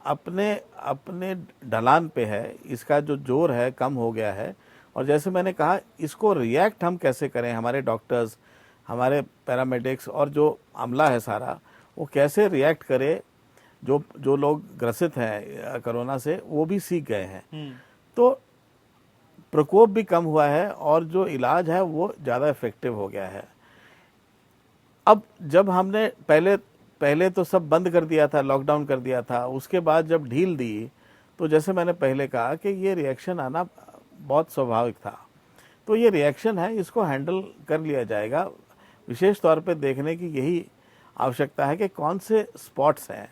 अपने अपने ढलान पे है, इसका जो जोर है कम हो गया है। और जैसे मैंने कहा, इसको रिएक्ट हम कैसे करें, हमारे डॉक्टर्स, हमारे पैरामेडिक्स और जो अमला है सारा, वो कैसे रिएक्ट करे। जो लोग ग्रसित हैं कोरोना से वो भी सीख गए हैं, तो प्रकोप भी कम हुआ है और जो इलाज है वो ज़्यादा इफेक्टिव हो गया है। अब जब हमने पहले तो सब बंद कर दिया था, लॉकडाउन कर दिया था, उसके बाद जब ढील दी तो जैसे मैंने पहले कहा कि ये रिएक्शन आना बहुत स्वाभाविक था। तो ये रिएक्शन है, इसको हैंडल कर लिया जाएगा। विशेष तौर पे देखने की यही आवश्यकता है कि कौन से स्पॉट्स हैं,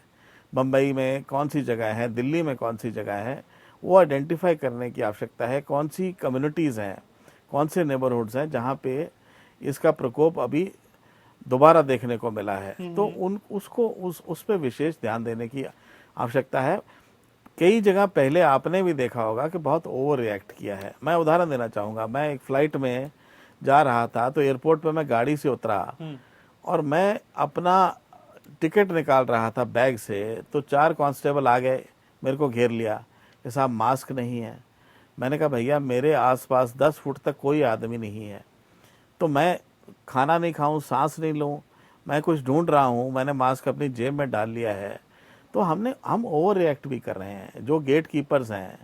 बम्बई में कौन सी जगह है, दिल्ली में कौन सी जगह है, वो आइडेंटिफाई करने की आवश्यकता है। कौन सी कम्युनिटीज़ हैं, कौन से नेबरहुड्स हैं जहाँ पे इसका प्रकोप अभी दोबारा देखने को मिला है, तो उस पे विशेष ध्यान देने की आवश्यकता है। कई जगह पहले आपने भी देखा होगा कि बहुत ओवर रिएक्ट किया है। मैं उदाहरण देना चाहूँगा, मैं एक फ्लाइट में जा रहा था तो एयरपोर्ट पे मैं गाड़ी से उतरा और मैं अपना टिकट निकाल रहा था बैग से, तो 4 कांस्टेबल आ गए, मेरे को घेर लिया कि साहब मास्क नहीं है। मैंने कहा भैया मेरे आसपास 10 फुट तक कोई आदमी नहीं है, तो मैं खाना नहीं खाऊं, सांस नहीं लूं, मैं कुछ ढूंढ रहा हूं, मैंने मास्क अपनी जेब में डाल लिया है। तो हम ओवर रिएक्ट भी कर रहे हैं। जो गेट कीपर्स हैं,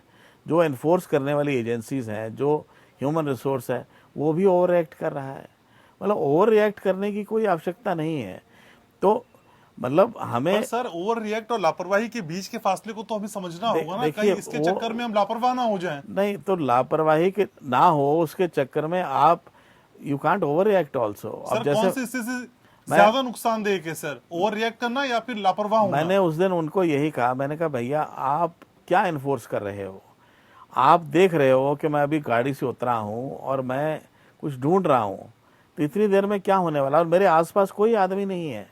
जो एनफोर्स करने वाली एजेंसीज हैं, जो ह्यूमन रिसोर्स है, वो भी ओवर रिएक्ट कर रहा है। मतलब ओवर रिएक्ट करने की कोई आवश्यकता नहीं है। तो मतलब हमें सर ओवर रिएक्ट और लापरवाही के बीच के फासले को तो हमें समझना होगा ना, कहीं इसके चक्कर में हम लापरवाह ना हो जाएं। नहीं, तो लापरवाही के ना हो उसके चक्कर में आप you can't over react also. अब जैसे कौन सी स्थिति ज्यादा नुकसानदेह है सर, ओवर रिएक्ट करना या फिर लापरवाह होना? मैंने उस दिन उनको यही कहा, मैंने कहा भैया आप क्या इन्फोर्स कर रहे हो? आप देख रहे हो कि मैं अभी गाड़ी से उतरा हूँ और मैं कुछ ढूंढ रहा हूँ, तो इतनी देर में क्या होने वाला? और मेरे आसपास कोई आदमी नहीं है।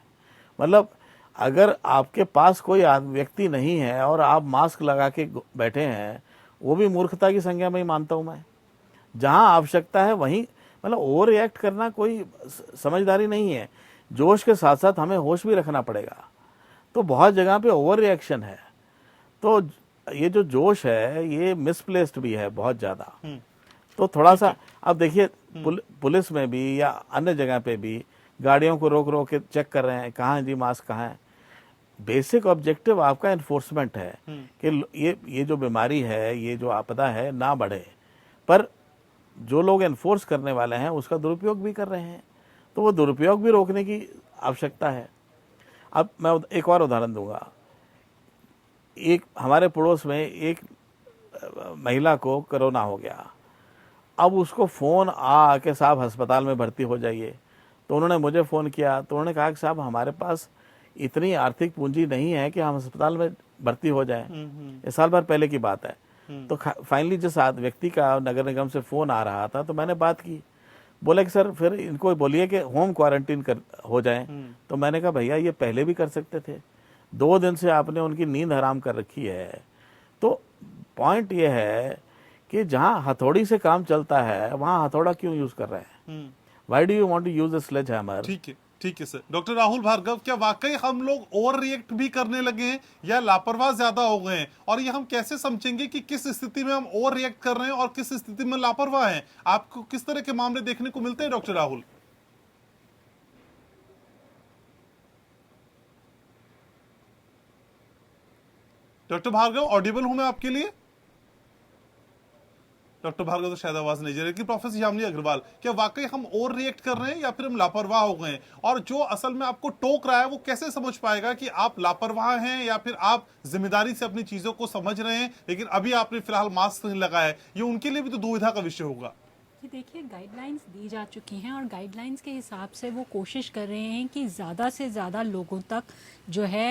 मतलब अगर आपके पास कोई व्यक्ति नहीं है और आप मास्क लगा के बैठे हैं, वो भी मूर्खता की संज्ञा में ही मानता हूं मैं। जहां आवश्यकता है वहीं, मतलब ओवर रिएक्ट करना कोई समझदारी नहीं है। जोश के साथ साथ हमें होश भी रखना पड़ेगा। तो बहुत जगह पे ओवर रिएक्शन है, तो ये जो जोश है ये मिसप्लेस्ड भी है बहुत ज्यादा। तो थोड़ा सा अब देखिए, पुलिस में भी या अन्य जगह पे भी गाड़ियों को रोक रोक के चेक कर रहे हैं, कहाँ जी मास्क कहाँ है। बेसिक ऑब्जेक्टिव आपका एनफोर्समेंट है कि ये जो बीमारी है, ये जो आपदा है ना बढ़े, पर जो लोग एनफोर्स करने वाले हैं उसका दुरुपयोग भी कर रहे हैं, तो वो दुरुपयोग भी रोकने की आवश्यकता है। अब मैं एक और उदाहरण दूंगा। एक हमारे पड़ोस में एक महिला को कोरोना हो गया। अब उसको फ़ोन के साहब अस्पताल में भर्ती हो जाइए, तो उन्होंने मुझे फ़ोन किया, तो उन्होंने कहा कि साहब हमारे पास इतनी आर्थिक पूंजी नहीं है कि हम अस्पताल में भर्ती हो जाएं। ये साल भर पहले की बात है। तो फाइनली जिस व्यक्ति का नगर निगम से फ़ोन आ रहा था, तो मैंने बात की, बोले कि सर फिर इनको बोलिए कि होम क्वारंटीन हो जाएं। तो मैंने कहा भैया ये पहले भी कर सकते थे, 2 दिन से आपने उनकी नींद हराम कर रखी है। तो पॉइंट ये है कि जहां हथौड़ी से काम चलता है वहां हथौड़ा क्यों यूज कर रहे हैं? Why do you want to use a sledgehammer? ठीक है सर। डॉक्टर राहुल भार्गव, क्या वाकई हम लोग ओवर रिएक्ट भी करने लगे हैं या लापरवाह ज्यादा हो गए हैं? और ये हम कैसे समझेंगे कि किस स्थिति में हम ओवर रिएक्ट कर रहे हैं और किस स्थिति में लापरवाह हैं? आपको किस तरह के मामले देखने को मिलते हैं doctor Rahul? Doctor Bhargav, audible हूं मैं आपके लिए? डॉक्टर भार्गव तो शायद आवाज नहीं जा रही। लेकिन प्रोफेसर यामिनी अग्रवाल, क्या वाकई हम ओवर रिएक्ट कर रहे हैं या फिर हम लापरवाह हो गए हैं? और जो असल में आपको टोक रहा है वो कैसे समझ पाएगा कि आप लापरवाह हैं या फिर आप जिम्मेदारी से अपनी चीजों को समझ रहे हैं, लेकिन अभी आपने फिलहाल मास्क नहीं लगाया है? ये उनके लिए भी तो दुविधा का विषय होगा। कि देखिए गाइडलाइंस दी जा चुकी हैं और गाइडलाइंस के हिसाब से वो कोशिश कर रहे हैं कि ज़्यादा से ज़्यादा लोगों तक जो है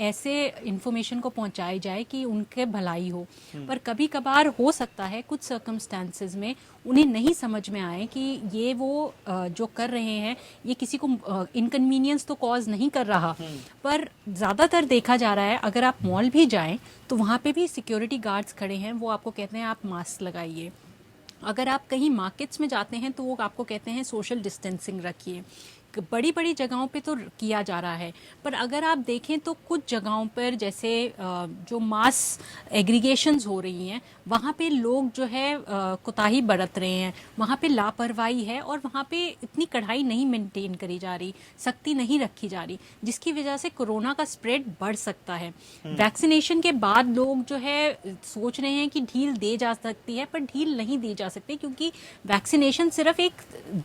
ऐसे इन्फॉर्मेशन को पहुंचाई जाए कि उनके भलाई हो। पर कभी कभार हो सकता है कुछ सर्कमस्टेंसेस में उन्हें नहीं समझ में आए कि ये वो जो कर रहे हैं ये किसी को इनकन्वीनियंस तो कॉज नहीं कर रहा। पर ज़्यादातर देखा जा रहा है, अगर आप मॉल भी जाएं तो वहाँ पे भी सिक्योरिटी गार्ड्स खड़े हैं, वो आपको कहते हैं आप मास्क लगाइए। अगर आप कहीं मार्केट्स में जाते हैं तो वो आपको कहते हैं सोशल डिस्टेंसिंग रखिए। बड़ी बड़ी जगहों पे तो किया जा रहा है, पर अगर आप देखें तो कुछ जगहों पर जैसे जो मास एग्रीगेशंस हो रही हैं वहाँ पे लोग जो है कोताही बरत रहे हैं, वहाँ पे लापरवाही है और वहाँ पे इतनी कढ़ाई नहीं मेंटेन करी जा रही, सख्ती नहीं रखी जा रही, जिसकी वजह से कोरोना का स्प्रेड बढ़ सकता है। वैक्सीनेशन के बाद लोग जो है सोच रहे हैं कि ढील दी जा सकती है, पर ढील नहीं दी जा सकती क्योंकि वैक्सीनेशन सिर्फ एक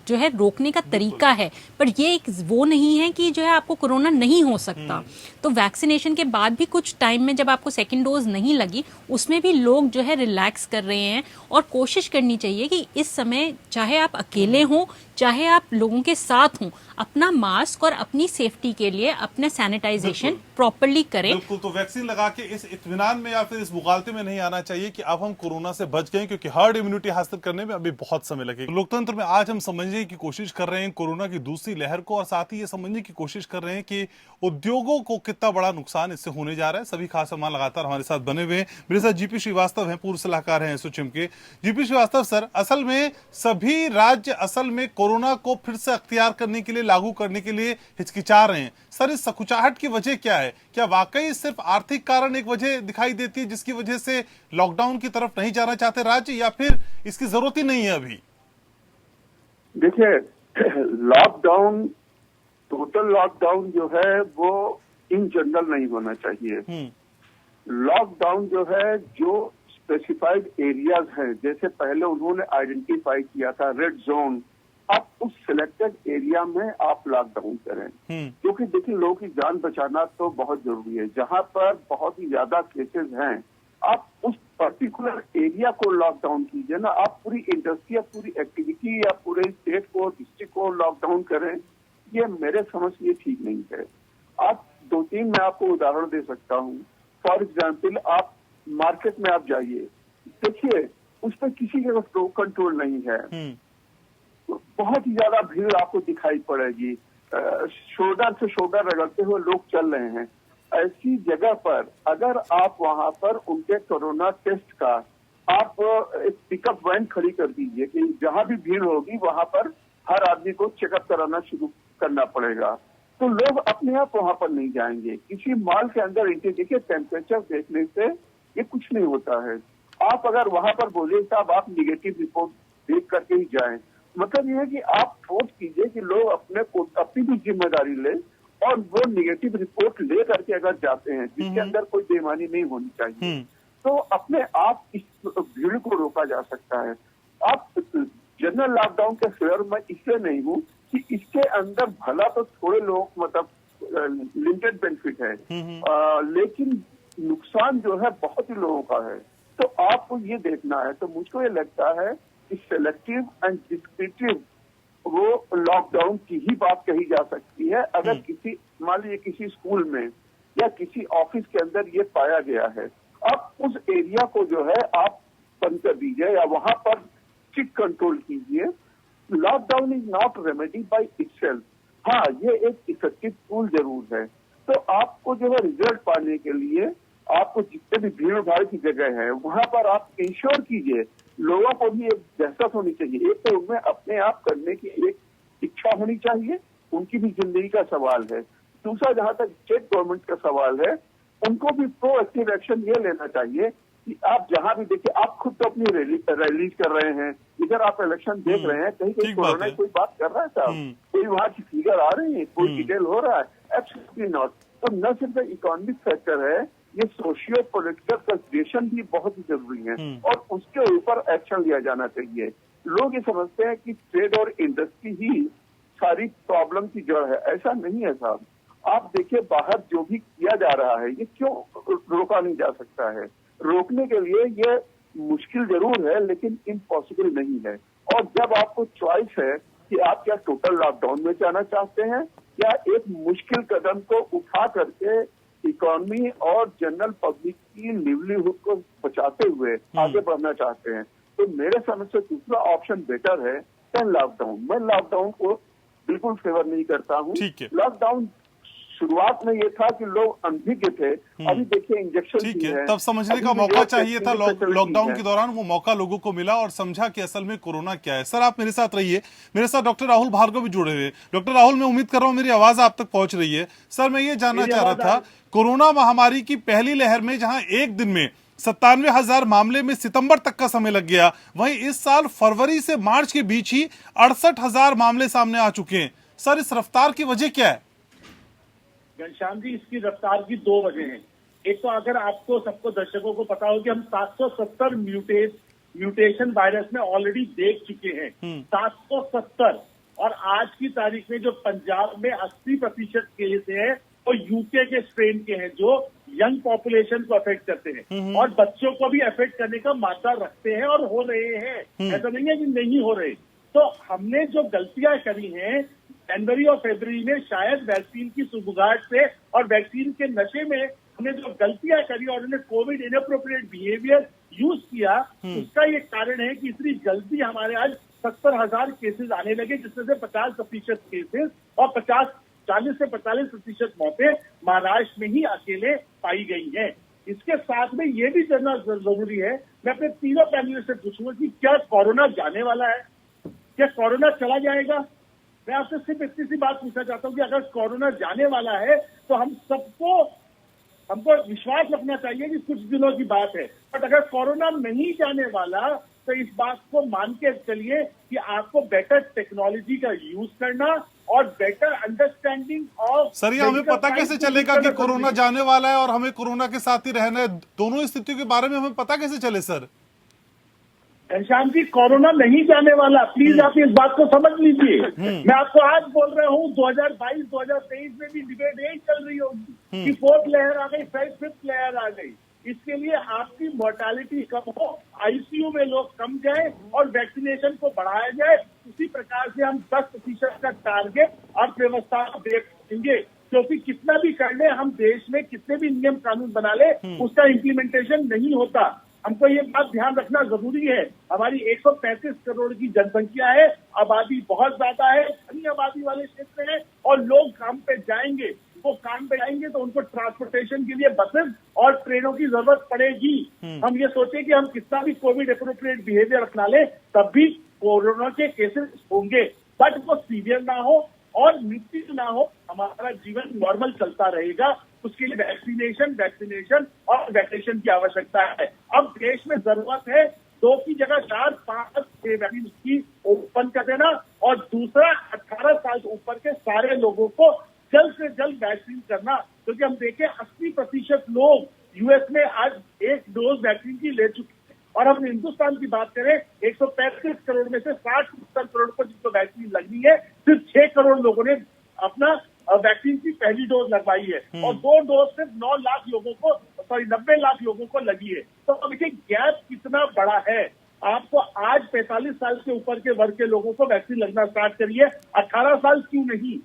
जो है रोकने का तरीका है, पर ये एक वो नहीं है कि जो है आपको कोरोना नहीं हो सकता। तो वैक्सीनेशन के बाद भी कुछ टाइम में जब आपको सेकंड डोज नहीं लगी उसमें भी लोग जो है रिलैक्स कर रहे हैं और कोशिश करनी चाहिए कि इस समय चाहे आप अकेले हों चाहे आप लोगों के साथ हों, अपना मास्क और अपनी सेफ्टी के लिए अपने सैनिटाइजेशन प्रॉपर्ली करें। बिल्कुल, तो वैक्सीन लगा के इस इत्मीनान में या फिर इस मुगालते में नहीं आना चाहिए कि अब हम कोरोना से बच गए, क्योंकि हर्ड इम्यूनिटी हासिल करने में अभी बहुत समय लगेगा। लोकतंत्र में आज हम समझने की कोशिश कर रहे हैं कोरोना की दूसरी लहर को, और साथ ही ये समझने की कोशिश कर रहे हैं कि उद्योगों को कितना बड़ा नुकसान इससे होने जा रहा है। सभी खास मेहमान लगातार हमारे साथ बने हुए हैं। मेरे साथ जीपी श्रीवास्तव हैं, पूर्व सलाहकार हैं एसोचैम के। जीपी श्रीवास्तव सर, असल में सभी राज्य असल में कोरोना को फिर से अख्तियार करने के लिए, लागू करने के लिए हिचकिचा रहे हैं। सर, इस सकुचाहट की वजह क्या है? क्या वाकई सिर्फ आर्थिक कारण एक वजह दिखाई देती है जिसकी वजह से लॉकडाउन की तरफ नहीं जाना चाहते राज्य, या फिर इसकी जरूरत ही नहीं है अभी? देखिए, लॉकडाउन, टोटल लॉकडाउन जो है वो इन जनरल नहीं होना चाहिए। लॉकडाउन जो है, जो स्पेसिफाइड एरियाज हैं, जैसे पहले उन्होंने आइडेंटिफाई किया था रेड जोन, अब उस सिलेक्टेड एरिया में आप लॉकडाउन करें, क्योंकि देखिए लोगों की जान बचाना तो बहुत जरूरी है। जहां पर बहुत ही ज्यादा केसेस हैं, आप उस पर्टिकुलर एरिया को लॉकडाउन कीजिए ना। आप पूरी इंडस्ट्री या पूरी एक्टिविटी या पूरे स्टेट को, डिस्ट्रिक्ट को लॉकडाउन करें, ये मेरे समझ ये ठीक नहीं है। आप 2-3 मैं आपको उदाहरण दे सकता हूँ। फॉर एग्जाम्पल, आप मार्केट में आप जाइए, देखिए उस पर किसी का कंट्रोल नहीं है, बहुत ही ज्यादा भीड़ आपको दिखाई पड़ेगी, शोल्डर से शोल्डर रगड़ते हुए लोग चल रहे हैं। ऐसी जगह पर अगर आप वहां पर उनके कोरोना टेस्ट का आप एक पिकअप वैन खड़ी कर दीजिए कि जहां भी भीड़ होगी वहां पर हर आदमी को चेकअप कराना शुरू करना पड़ेगा, तो लोग अपने आप वहां पर नहीं जाएंगे। किसी मॉल के अंदर एंट्री, देखिए टेम्परेचर देखने से ये कुछ नहीं होता है। आप अगर वहां पर बोलिए साहब आप निगेटिव रिपोर्ट देख करके ही जाएं, मतलब ये है कि आप फोर्स कीजिए कि लोग अपनी भी जिम्मेदारी लें और वो निगेटिव रिपोर्ट ले करके अगर जाते हैं जिसके अंदर कोई बेईमानी नहीं होनी चाहिए, तो अपने आप इस भीड़ को रोका जा सकता है। आप जनरल लॉकडाउन के फेवर में इसलिए नहीं हूँ कि इसके अंदर भला तो थोड़े लोग मतलब लिमिटेड बेनिफिट है, लेकिन नुकसान जो है बहुत ही लोगों का है। तो आपको ये देखना है। तो मुझको ये लगता है कि सेलेक्टिव एंड डिस्क्रिप्टिव वो लॉकडाउन की ही बात कही जा सकती है। अगर किसी मान लीजिए किसी स्कूल में या किसी ऑफिस के अंदर ये पाया गया है, अब उस एरिया को जो है आप बंद कर दीजिए या वहां पर स्ट्रिक्ट कंट्रोल कीजिए। Lockdown is not remedy by itself. हाँ, ये एक इफेक्टिव टूल जरूर है। तो आपको जो है रिजल्ट पाने के लिए आपको जितने भी भीड़ भाड़ की जगह है वहां पर आप इंश्योर कीजिए, लोगों को भी एक दहशत होनी चाहिए। एक तो उनमें अपने आप करने की एक इच्छा होनी चाहिए, उनकी भी जिंदगी का सवाल है। दूसरा, जहां तक स्टेट गवर्नमेंट का सवाल है, उनको भी प्रोएक्टिव एक्शन ये लेना चाहिए कि आप जहां भी देखिए, आप खुद तो अपनी रैलीज कर रहे हैं, इधर आप इलेक्शन देख रहे हैं, कहीं कहीं कोरोना कोई बात कर रहा है साहब, कोई वहां की फिगर आ रही है, कोई डिटेल हो रहा है? Absolutely not. तो न सिर्फ इकोनॉमिक फैक्टर है, ये सोशियो पॉलिटिकल कंसिडरेशन भी बहुत ही जरूरी है और उसके ऊपर एक्शन लिया जाना चाहिए। लोग ये समझते हैं कि ट्रेड और इंडस्ट्री ही सारी प्रॉब्लम की जड़ है, ऐसा नहीं है साहब। आप देखिए बाहर जो भी किया जा रहा है, ये क्यों रोका नहीं जा सकता है? रोकने के लिए ये मुश्किल जरूर है लेकिन इम्पॉसिबल नहीं है। और जब आपको चॉइस है कि आप क्या टोटल लॉकडाउन में जाना चाहते हैं या एक मुश्किल कदम को उठा करके इकोनॉमी और जनरल पब्लिक की लिवलीहुड को बचाते हुए आगे बढ़ना चाहते हैं, तो मेरे समझ से दूसरा ऑप्शन बेटर है देन लॉकडाउन। मैं लॉकडाउन को बिल्कुल फेवर नहीं करता हूँ। लॉकडाउन शुरुआत में ये था कि लोग अनभिज्ञ थे, अभी देखिए इंजेक्शन ठीक है, तब समझने का मौका चाहिए था। लॉकडाउन के दौरान वो मौका लोगों को मिला और समझा कि असल में कोरोना क्या है। सर, आप मेरे साथ रहिए, मेरे साथ डॉक्टर राहुल भार्गव भी जुड़े हुए। डॉक्टर राहुल, मैं उम्मीद कर रहा हूँ मेरी आवाज आप तक पहुंच रही है। सर, मैं ये जानना चाह रहा था, कोरोना महामारी की पहली लहर में जहां एक दिन में 97,000 मामले में सितंबर तक का समय लग गया, वहीं इस साल फरवरी से मार्च के बीच ही 68,000 मामले सामने आ चुके हैं। सर, इस रफ्तार की वजह क्या है? घनश्याम जी, इसकी रफ्तार की दो वजह हैं। एक तो अगर आपको सबको दर्शकों को पता हो कि हम 770 म्यूटेशन वायरस में ऑलरेडी देख चुके हैं, 770। और आज की तारीख में जो पंजाब में 80% केस है वो यूके के स्ट्रेन के हैं जो यंग पॉपुलेशन को अफेक्ट करते हैं और बच्चों को भी अफेक्ट करने का मात्रा रखते हैं और हो रहे हैं। ऐसा नहीं है कि नहीं हो रहे। तो हमने जो गलतियां करी हैं जनवरी और फरवरी में, शायद वैक्सीन की सुगबुगाहट से और वैक्सीन के नशे में हमने जो गलतियां करी और उन्होंने कोविड इनअप्रोप्रिएट बिहेवियर यूज किया, उसका ये कारण है कि इतनी जल्दी हमारे आज 70,000 केसेस आने लगे, जिसमें से 50% केसेस और 40 से 45% मौतें महाराष्ट्र में ही अकेले पाई गई हैं। इसके साथ में ये भी जानना जरूरी है, मैं अपने तीनों पैनलिस्ट से पूछूंगा कि क्या कोरोना जाने वाला है, क्या कोरोना चला जाएगा? मैं आपसे सिर्फ इतनी सी बात पूछना चाहता हूँ कि अगर कोरोना जाने वाला है तो हमको विश्वास रखना चाहिए कि कुछ दिनों की बात है। बट अगर कोरोना नहीं जाने वाला तो इस बात को मान के चलिए कि आपको बेटर टेक्नोलॉजी का यूज करना और बेटर अंडरस्टैंडिंग ऑफ। सर, ये हमें पता कैसे चलेगा कि कोरोना जाने वाला है और हमें कोरोना के साथ ही रहना है? दोनों स्थितियों के बारे में हमें पता कैसे चले सर? घनश्याम जी, कोरोना नहीं जाने वाला, प्लीज आप इस बात को समझ लीजिए। मैं आपको आज बोल रहा हूँ 2022-2023 में भी डिबेट यही चल रही होगी कि फोर्थ लहर आ गई, फिफ्थ लहर आ गई। इसके लिए आपकी मोर्टालिटी कम हो, आईसीयू में लोग कम जाए और वैक्सीनेशन को बढ़ाया जाए। उसी प्रकार से हम 10% का टारगेट अर्थव्यवस्था को देखेंगे, क्योंकि कितना भी कर ले हम देश में, कितने भी नियम कानून बना ले, उसका इम्प्लीमेंटेशन नहीं होता। हमको ये बात ध्यान रखना जरूरी है, हमारी 135 करोड़ की जनसंख्या है, आबादी बहुत ज्यादा है, घनी आबादी वाले क्षेत्र है और लोग काम पे जाएंगे। वो काम पे जाएंगे तो उनको ट्रांसपोर्टेशन के लिए बसेस और ट्रेनों की जरूरत पड़ेगी। हम ये सोचे कि हम कितना भी कोविड एप्रोप्रिएट बिहेवियर अपना ले, तब भी कोरोना के केसेस होंगे, बट वो सीवियर ना हो और मृत्यु ना हो, हमारा जीवन नॉर्मल चलता रहेगा। उसके लिए वैक्सीनेशन और वैक्सीनेशन की आवश्यकता है। अब देश में जरूरत है 2 की जगह 4-5 वैक्सीन की ओपन कर देना और दूसरा 18 साल से ऊपर के सारे लोगों को जल्द से जल्द वैक्सीन करना, क्योंकि हम देखें 80% लोग यूएस में आज एक डोज वैक्सीन की ले चुके हैं। और हम हिंदुस्तान की बात करें, 135 करोड़ में से 60-70 करोड़ को जिनको वैक्सीन लगनी है, सिर्फ 6 करोड़ लोगों ने अपना वैक्सीन की पहली डोज लगवाई है और 2 डोज सिर्फ 9 लाख लोगों को, 90 लाख लोगों को लगी है। तो अब देखिए गैप कितना बड़ा है। आपको आज 45 साल के ऊपर के वर्ग के लोगों को वैक्सीन लगना स्टार्ट करिए, 18 साल क्यों नहीं।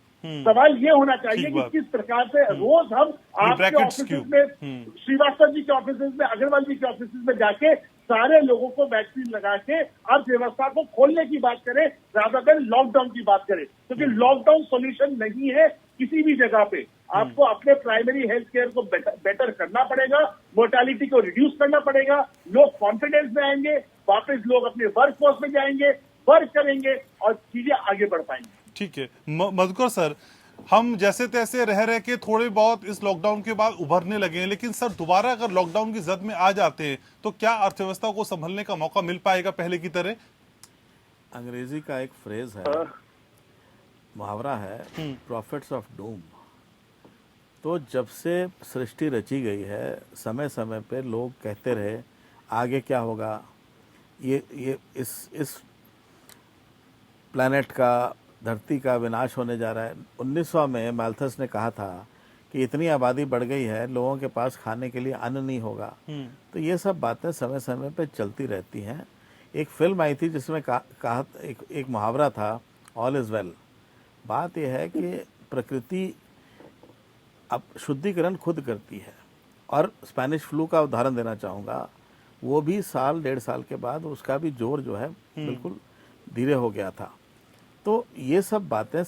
सवाल ये होना चाहिए ठीक कि बात। किस प्रकार से रोज हम आपके ब्रैकेट्स ऑफिस क्यों? में, श्रीवास्तव जी के ऑफिस में, अग्रवाल जी के ऑफिस में जाके सारे लोगों को वैक्सीन लगा के अर्थव्यवस्था को खोलने की बात करें rather than लॉकडाउन की बात करें, क्योंकि लॉकडाउन सॉल्यूशन नहीं है किसी भी जगह पे। आपको अपने प्राइमरी हेल्थ केयर को बेटर करना पड़ेगा, मोर्टालिटी को रिड्यूस करना पड़ेगा, लोग कॉन्फिडेंस में आएंगे, वापस लोग अपने वर्क फोर्स में जाएंगे, वर्क करेंगे और चीजें आगे बढ़ पाएंगी। ठीक है मधुकर सर, हम जैसे तैसे रह रहे के थोड़े बहुत इस लॉकडाउन के बाद उभरने लगे हैं, लेकिन सर दोबारा अगर लॉकडाउन की जद में आ जाते हैं तो क्या अर्थव्यवस्था को संभलने का मौका मिल पाएगा पहले की तरह? अंग्रेजी का एक फ्रेज है, मुहावरा है, प्रॉफिट्स ऑफ डूम। तो जब से सृष्टि रची गई है, समय समय पे लोग कहते रहे आगे क्या होगा, ये इस प्लैनेट का, धरती का विनाश होने जा रहा है। 1900 में माल्थस ने कहा था कि इतनी आबादी बढ़ गई है, लोगों के पास खाने के लिए अन्न नहीं होगा। तो ये सब बातें समय समय पे चलती रहती हैं। एक फिल्म आई थी जिसमें कहा एक मुहावरा था, ऑल इज़ वेल। बात यह है कि प्रकृति अब शुद्धिकरण खुद करती है। और स्पेनिश फ्लू का उदाहरण देना चाहूँगा, वो भी 1.5 साल के बाद उसका भी जोर जो है बिल्कुल धीरे हो गया था। तो ये सब बातें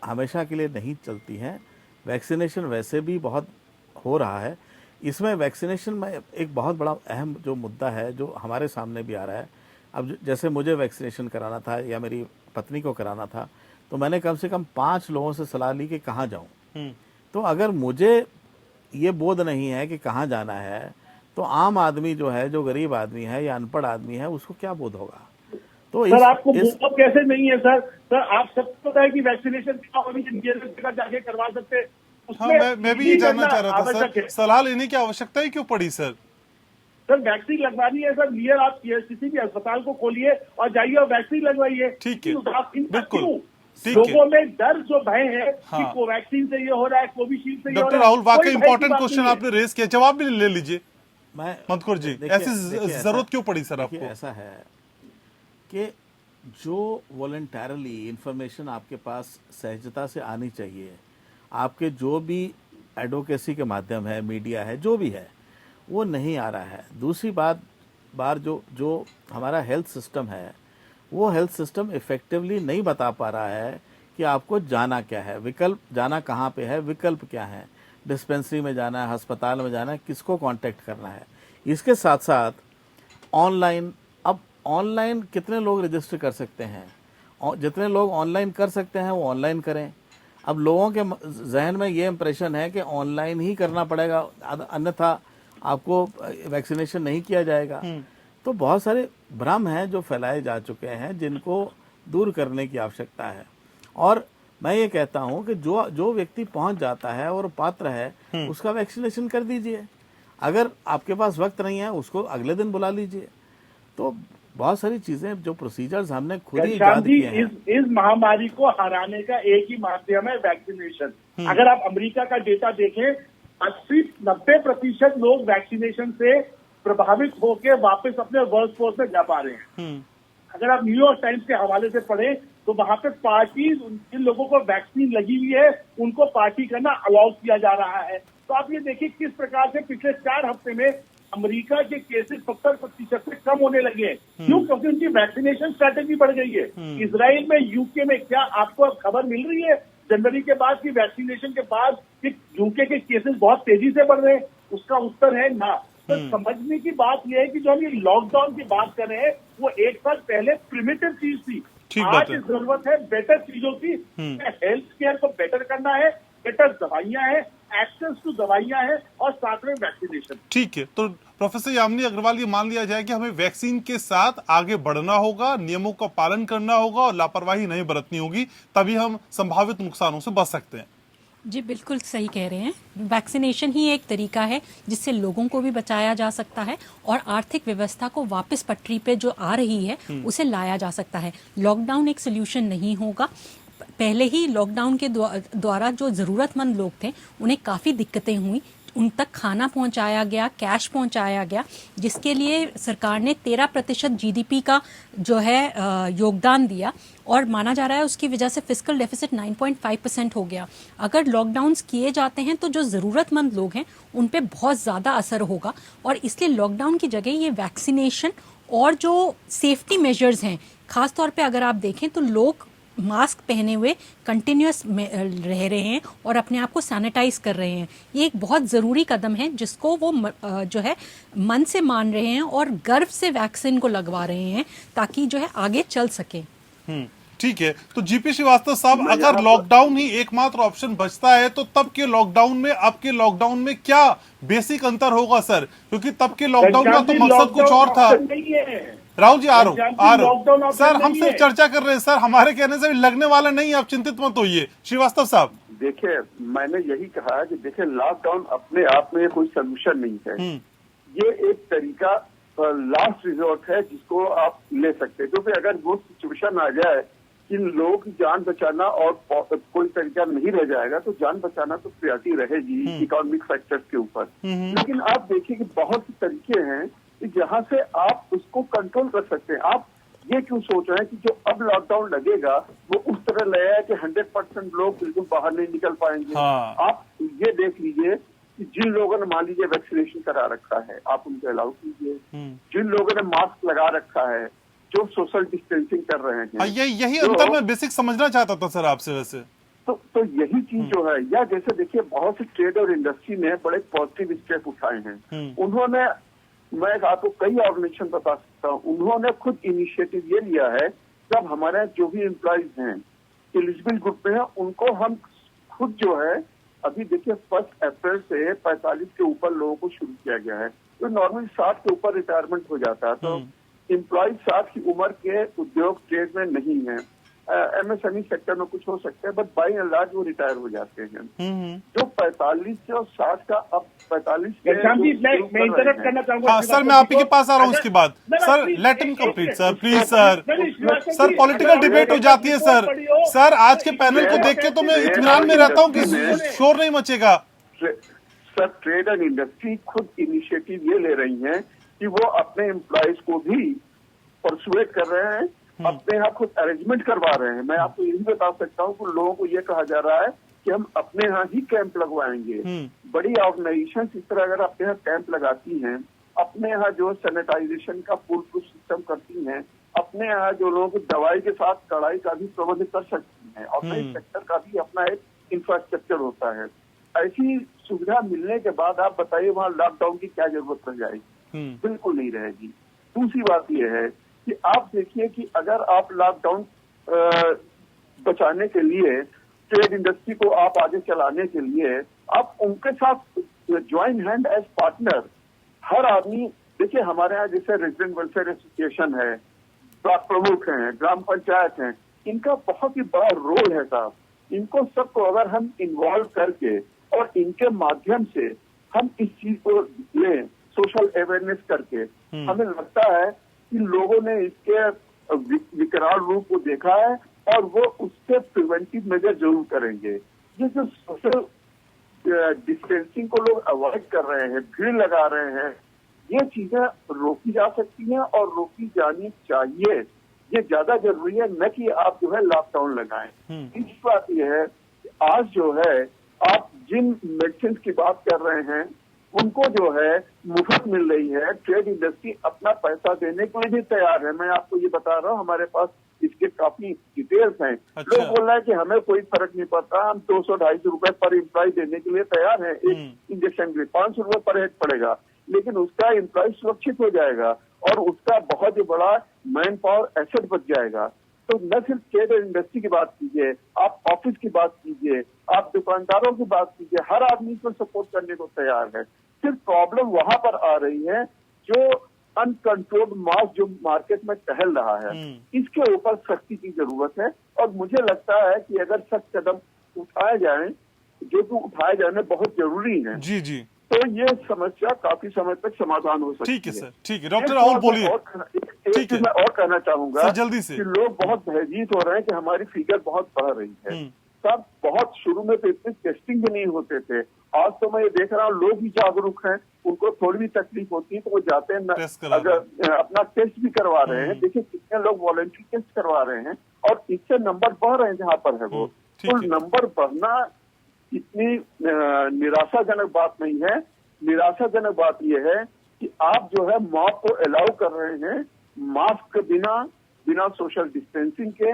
हमेशा के लिए नहीं चलती हैं। वैक्सीनेशन वैसे भी बहुत हो रहा है। इसमें वैक्सीनेशन में एक बहुत बड़ा अहम जो मुद्दा है जो हमारे सामने भी आ रहा है। अब जैसे मुझे वैक्सीनेशन कराना था या मेरी पत्नी को कराना था, तो मैंने कम से कम 5 लोगों से सलाह ली कि कहाँ जाऊँ। तो अगर मुझे ये बोध नहीं है कि कहाँ जाना है, तो आम आदमी जो है, जो गरीब आदमी है या अनपढ़ आदमी है, उसको क्या बोध होगा। तो सर आपको बोध कैसे नहीं है सर? सर आप सबको पता है कि वैक्सीनेशन क्या होनी चाहिए, जाके करवा सकते हैं। हाँ, मैं भी ये जानना चाह रहा था सर, सलाह लेने की आवश्यकता ही क्यों पड़ी सर? सर वैक्सीन लगवानी है सर, नियर आप किसी भी अस्पताल को खोलिए और जाइए और वैक्सीन लगवाइए। ठीक है, बिल्कुल। लोगों में डर जो भय है कि कोवैक्सीन से ये हो रहा है, कोविशील्ड से ये हो रहा है। डॉक्टर राहुल, वाकई इंपॉर्टेंट क्वेश्चन आपने रेज किया, जवाब भी ले लीजिए मधुकर जी। ऐसी जरूरत क्यों पड़ी सर आपको? ऐसा है कि जो वॉलंटरली इंफॉर्मेशन आपके पास सहजता से आनी चाहिए, आपके जो भी एडवोकेसी के माध्यम है, मीडिया है, जो भी है, वो नहीं आ रहा है। दूसरी बार जो हमारा हेल्थ सिस्टम है, वो हेल्थ सिस्टम इफेक्टिवली नहीं बता पा रहा है कि आपको जाना क्या है, विकल्प जाना कहाँ पे है, विकल्प क्या है, डिस्पेंसरी में जाना है, अस्पताल में जाना है, किसको कांटेक्ट करना है। इसके साथ साथ ऑनलाइन, अब ऑनलाइन कितने लोग रजिस्टर कर सकते हैं, जितने लोग ऑनलाइन कर सकते हैं वो ऑनलाइन करें। अब लोगों के जहन में ये इम्प्रेशन है कि ऑनलाइन ही करना पड़ेगा, अन्यथा आपको वैक्सीनेशन नहीं किया जाएगा। तो बहुत सारे भ्रम हैं जो फैलाए जा चुके हैं, जिनको दूर करने की आवश्यकता है। और मैं ये कहता हूं कि जो व्यक्ति पहुंच जाता है और पात्र है, उसका वैक्सीनेशन कर दीजिए। अगर आपके पास वक्त नहीं है, उसको अगले दिन बुला लीजिए। तो बहुत सारी चीजें, जो प्रोसीजर्स हमने खुद ही इजाद किए हैं। इस महामारी को हराने का एक ही माध्यम है वैक्सीनेशन। अगर आप अमेरिका का डेटा देखें, 80-90% लोग वैक्सीनेशन से प्रभावित होकर वापस अपने वर्क फोर्स में जा पा रहे हैं। अगर आप न्यूयॉर्क टाइम्स के हवाले से पढ़ें, तो वहां पे पार्टीज, जिन लोगों को वैक्सीन लगी हुई है, उनको पार्टी करना अलाउ किया जा रहा है। तो आप ये देखिए किस प्रकार से पिछले 4 हफ्ते में अमेरिका के केसेस 70% से कम होने लगे हैं। क्यों? क्योंकि उनकी वैक्सीनेशन स्ट्रैटेजी बढ़ गई है। इजराइल में, यूके में, क्या आपको अब खबर मिल रही है जनवरी के बाद की वैक्सीनेशन के बाद कि यूके के केसेस बहुत तेजी से बढ़ रहे हैं? उसका उत्तर है ना। तो समझने की बात यह है कि जो हम ये लॉकडाउन की बात कर रहे हैं, वो 1 साल पहले प्रिमिटिव चीज थी। आज जरूरत है बेटर चीजों की। हेल्थ केयर को बेटर करना है, बेटर दवाइयां हैं, एक्सेस टू दवाइयां हैं और साथ में वैक्सीनेशन। ठीक है, तो प्रोफेसर यामिनी अग्रवाल, ये मान लिया जाए कि हमें वैक्सीन के साथ आगे बढ़ना होगा, नियमों का पालन करना होगा और लापरवाही नहीं बरतनी होगी, तभी हम संभावित नुकसानों से बच सकते हैं। जी बिल्कुल सही कह रहे हैं। वैक्सीनेशन ही एक तरीका है जिससे लोगों को भी बचाया जा सकता है और आर्थिक व्यवस्था को वापस पटरी पे जो आ रही है उसे लाया जा सकता है। लॉकडाउन एक सोल्यूशन नहीं होगा। पहले ही लॉकडाउन के द्वारा जो ज़रूरतमंद लोग थे उन्हें काफ़ी दिक्कतें हुई, उन तक खाना पहुंचाया गया, कैश पहुंचाया गया, जिसके लिए सरकार ने 13% जीडीपी का जो है योगदान दिया और माना जा रहा है उसकी वजह से फिस्कल डेफिसिट 9.5% हो गया। अगर लॉकडाउन्स किए जाते हैं तो जो ज़रूरतमंद लोग हैं उन पे बहुत ज़्यादा असर होगा और इसलिए लॉकडाउन की जगह ये वैक्सीनेशन और जो सेफ्टी मेजर्स हैं, ख़ास तौर पे अगर आप देखें तो लोग मास्क पहने हुए कंटिन्यूस रह रहे हैं और अपने आप को सैनिटाइज कर रहे हैं। ये एक बहुत ज़रूरी कदम है जिसको वो जो है मन से मान रहे हैं और गर्व से वैक्सीन को लगवा रहे हैं ताकि जो है आगे चल सके। ठीक है, तो जीपी श्रीवास्तव साहब, अगर लॉकडाउन ही एकमात्र ऑप्शन बचता है तो तब के लॉकडाउन में अब के लॉकडाउन में क्या बेसिक अंतर होगा सर? क्योंकि तब के लॉकडाउन का तो मकसद कुछ और था। राहुल जी, आ रहा हूं सर, हम सिर्फ चर्चा कर रहे हैं सर, हमारे कहने से भी लगने वाला नहीं है, आप चिंतित मत होइए। श्रीवास्तव साहब, देखिए, मैंने यही कहा कि देखिए, लॉकडाउन अपने आप में कोई सोल्यूशन नहीं है। ये एक तरीका लास्ट रिजोर्ट है जिसको आप ले सकते हैं, क्योंकि अगर वो सिचुएशन आ जाए कि लोगों की जान बचाना और कोई तरीका नहीं रह जाएगा तो जान बचाना तो प्रायोरिटी रहेगी इकोनॉमिक फैक्टर्स के ऊपर। लेकिन आप देखिए कि बहुत से तरीके हैं कि जहां से आप उसको कंट्रोल कर सकते हैं। आप ये क्यों सोच रहे हैं कि जो अब लॉकडाउन लगेगा वो उस तरह लगेगा कि 100% लोग बिल्कुल बाहर नहीं निकल पाएंगे। आप ये देख लीजिए कि जिन लोगों ने मान लीजिए वैक्सीनेशन करा रखा है, आप उनको अलाउ कीजिए। जिन लोगों ने मास्क लगा रखा है, जो सोशल डिस्टेंसिंग कर रहे हैं, यही अंतर मैं बेसिक समझना चाहता था सर आपसे। वैसे तो यही चीज जो है, या जैसे देखिए बहुत सी ट्रेड और इंडस्ट्री ने बड़े पॉजिटिव स्टेप उठाए हैं। उन्होंने, मैं आपको कई ऑर्गेनाइजेशन बता सकता हूँ, उन्होंने खुद इनिशिएटिव ये लिया है, जब हमारे जो भी एम्प्लॉइज हैं एलिजिबल ग्रुप में है, उनको हम खुद जो है, अभी देखिए 1 अप्रैल से 45 के ऊपर लोगों को शुरू किया गया है। तो नॉर्मली 60 के ऊपर रिटायरमेंट हो जाता है, तो एम्प्लॉइज 60 की उम्र के उद्योग ट्रेड में नहीं है। एमएसएमई सेक्टर में कुछ हो सकता है, बट बाई एंड लार्ज वो रिटायर हो जाते हैं। जो 45 से और 60 का, अब 45 मैं इंटरप्ट करना चाहूंगा। हाँ सर, मैं आप ही के पास आ रहा हूँ इसके बाद। Sir let him complete sir, please sir. Sir political debate हो जाती है सर। सर आज के पैनल को देख के तो मैं इत्मीनान में रहता हूँ कि शोर नहीं मचेगा। सर ट्रेड एंड इंडस्ट्री खुद इनिशिएटिव ये ले रही हैं कि वो अपने एम्प्लॉयज को भी परसुएट कर रहे हैं, अपने यहाँ खुद अरेंजमेंट करवा रहे हैं। मैं आपको यही बता सकता हूँ कि लोगों को ये कहा जा रहा है कि हम अपने यहाँ ही कैंप लगवाएंगे। बड़ी ऑर्गेनाइजेशन इस तरह अगर अपने यहाँ कैंप लगाती हैं, अपने यहाँ जो सैनिटाइजेशन का फुल प्रूफ सिस्टम करती हैं, अपने यहाँ जो लोग दवाई के साथ कड़ाई का भी प्रबंध कर सकती हैं, ऑर्गेनाइज सेक्टर का भी अपना एक इंफ्रास्ट्रक्चर होता है। ऐसी सुविधा मिलने के बाद आप बताइए वहाँ लॉकडाउन की क्या जरूरत रह जाएगी? बिल्कुल नहीं रहेगी। दूसरी बात यह है कि आप देखिए कि अगर आप लॉकडाउन बचाने के लिए, ट्रेड इंडस्ट्री को आप आगे चलाने के लिए, आप उनके साथ ज्वाइन हैंड एज पार्टनर, हर आदमी, देखिए हमारे यहाँ जैसे रेजिडेंट वेलफेयर एसोसिएशन है, ब्लॉक प्रमुख हैं, ग्राम पंचायत हैं, इनका बहुत ही बड़ा रोल है साहब। इनको सबको अगर हम इन्वॉल्व करके और इनके माध्यम से हम इस चीज को लें, सोशल अवेयरनेस करके, हमें लगता है कि लोगों ने इसके विकराल रूप को देखा है और वो उससे प्रिवेंटिव मेजर जरूर करेंगे। ये जो सोशल डिस्टेंसिंग को लोग अवॉइड कर रहे हैं, भीड़ लगा रहे हैं, ये चीजें रोकी जा सकती हैं और रोकी जानी चाहिए। ये ज्यादा जरूरी है, न कि आप जो है लॉकडाउन लगाएं। इस बात यह है कि आज जो है आप जिन मेडिसिन की बात कर रहे हैं उनको जो है मुफ्त मिल रही है। ट्रेड इंडस्ट्री अपना पैसा देने के लिए भी तैयार है। मैं आपको ये बता रहा हूँ, हमारे पास इसके काफी डिटेल्स हैं। अच्छा। लोग बोल रहे हैं कि हमें कोई फर्क नहीं पड़ता, हम 200-250 रुपए पर एम्प्लॉय देने के लिए तैयार हैं। एक इंजेक्शन के लिए 500 रुपए पर हेड पड़ेगा, लेकिन उसका एम्प्लॉय सुरक्षित हो जाएगा और उसका बहुत ही बड़ा मैन पावर एसेट बच जाएगा। तो न सिर्फ ट्रेड और इंडस्ट्री की बात कीजिए, आप ऑफिस की बात कीजिए, आप दुकानदारों की बात कीजिए, हर आदमी को सपोर्ट करने को तैयार है। सिर्फ प्रॉब्लम वहां पर आ रही है जो अनकंट्रोल्ड मास जो मार्केट में टहल रहा है, इसके ऊपर सख्ती की जरूरत है। और मुझे लगता है कि अगर सख्त कदम उठाए जाएं जो उठाए जाने बहुत जरूरी हैं। जी जी, तो ये समस्या काफी समय तक समाधान हो सकती है। ठीक है सर, ठीक है। डॉक्टर राहुल बोलिए। एक ठीक है। चीज मैं और कहना चाहूंगा सर, जल्दी से। कि लोग बहुत भयभीत हो रहे हैं कि हमारी फिगर बहुत बढ़ रही है। तब बहुत शुरू में तो इतनी टेस्टिंग भी नहीं होते थे। आज तो मैं ये देख रहा हूँ लोग ही जागरूक हैं, उनको थोड़ी भी तकलीफ होती है तो वो जाते हैं टेस्ट करा अगर अपना टेस्ट भी करवा रहे हैं। देखिए कितने लोग वॉलंटरी टेस्ट करवा रहे हैं और इससे नंबर बढ़ रहे हैं जहाँ पर है वो। ठीक तो है। नंबर बढ़ना इतनी निराशाजनक बात नहीं है। निराशाजनक बात यह है कि आप जो है मॉब को अलाउ कर रहे हैं मास्क के बिना, बिना सोशल डिस्टेंसिंग के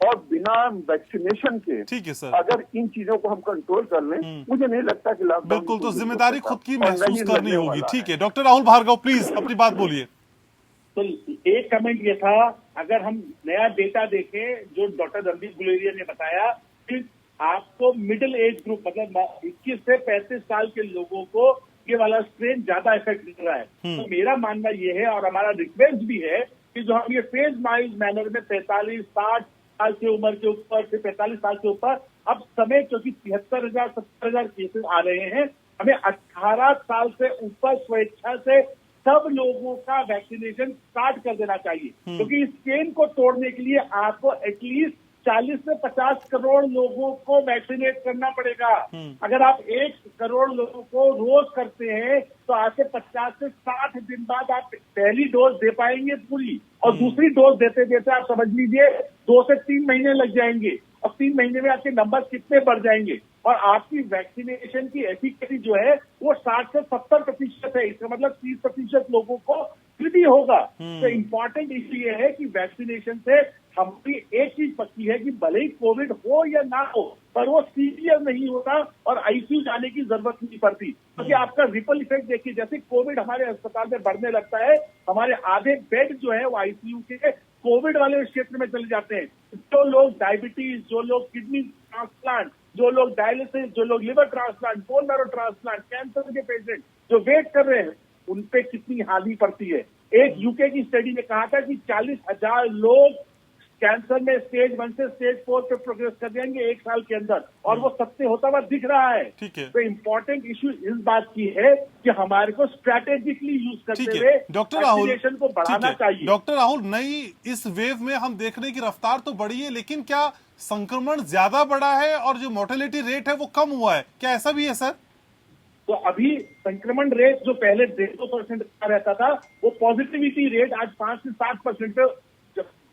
और बिना वैक्सीनेशन के। ठीक है सर। अगर इन चीजों को हम कंट्रोल कर लें, मुझे नहीं लगता कि लॉकडाउन बिल्कुल, तो जिम्मेदारी खुद की और नहीं महसूस करनी लगने होगी। वाला ठीक है, डॉक्टर राहुल भार्गव प्लीज अपनी बात बोलिए। तो एक कमेंट ये था, अगर हम नया डेटा देखें जो डॉक्टर रणदीप गुलेरिया ने बताया कि आपको मिडिल एज ग्रुप मतलब 21 से 35 साल के लोगों को ये वाला स्ट्रेन ज्यादा इफेक्ट कर रहा है। तो मेरा मानना ये है और हमारा रिक्वेस्ट भी है कि जो हम ये फेज वाइज मैनर में 45-60 साल की उम्र के ऊपर से 45 साल के ऊपर अब समय, क्योंकि 73,000-70,000 केसेस आ रहे हैं, हमें 18 साल से ऊपर स्वेच्छा से सब लोगों का वैक्सीनेशन स्टार्ट कर देना चाहिए। क्योंकि इस चेन को तोड़ने के लिए आपको एटलीस्ट 40 से 50 करोड़ लोगों को वैक्सीनेट करना पड़ेगा। अगर आप 1 करोड़ लोगों को रोज करते हैं तो आज से 50 से 60 दिन बाद आप पहली डोज दे पाएंगे पूरी, और दूसरी डोज देते देते आप समझ लीजिए 2 से 3 महीने लग जाएंगे, और 3 महीने में आपके नंबर कितने बढ़ जाएंगे। और आपकी वैक्सीनेशन की एफिकेसी जो है वो 60 से 70% है। इसका मतलब 30% लोगों को फिर भी होगा। तो इम्पोर्टेंट इश्यू ये है कि वैक्सीनेशन से हमारी एक चीज पक्की है कि भले ही कोविड हो या ना हो, पर वो सीवियर नहीं होता और आईसीयू जाने की जरूरत नहीं पड़ती। क्योंकि आपका रिपल इफेक्ट देखिए, जैसे कोविड हमारे अस्पताल में बढ़ने लगता है, हमारे आधे बेड जो है वो आईसीयू के कोविड वाले क्षेत्र में चले जाते हैं। जो लोग डायबिटीज, जो लोग किडनी ट्रांसप्लांट, जो लोग डायलिसिस, जो लोग liver transplant, bone marrow transplant, cancer के पेशेंट जो वेट कर रहे हैं, उन पे कितनी हानि पड़ती है। एक यूके की स्टडी ने कहा था कि 40,000 लोग कैंसर में स्टेज 1 से स्टेज 4 पे प्रोग्रेस कर जाएंगे 1 साल के अंदर, और वो सत्य होता हुआ दिख रहा है। ठीक है। तो इम्पोर्टेंट इश्यू इस बात की है कि हमारे को स्ट्रैटेजिकली यूज करते हुए डॉक्टर राहुल, वैक्सीनेशन को बढ़ाना चाहिए। डॉक्टर राहुल, नई इस वेव में हम देखने की रफ्तार तो बढ़ी है, लेकिन क्या संक्रमण ज्यादा बढ़ा है और जो मोर्टेलिटी रेट है वो कम हुआ है? क्या ऐसा भी है सर? तो अभी संक्रमण रेट जो पहले 150% का रहता था, वो पॉजिटिविटी रेट आज 5 से 7% पे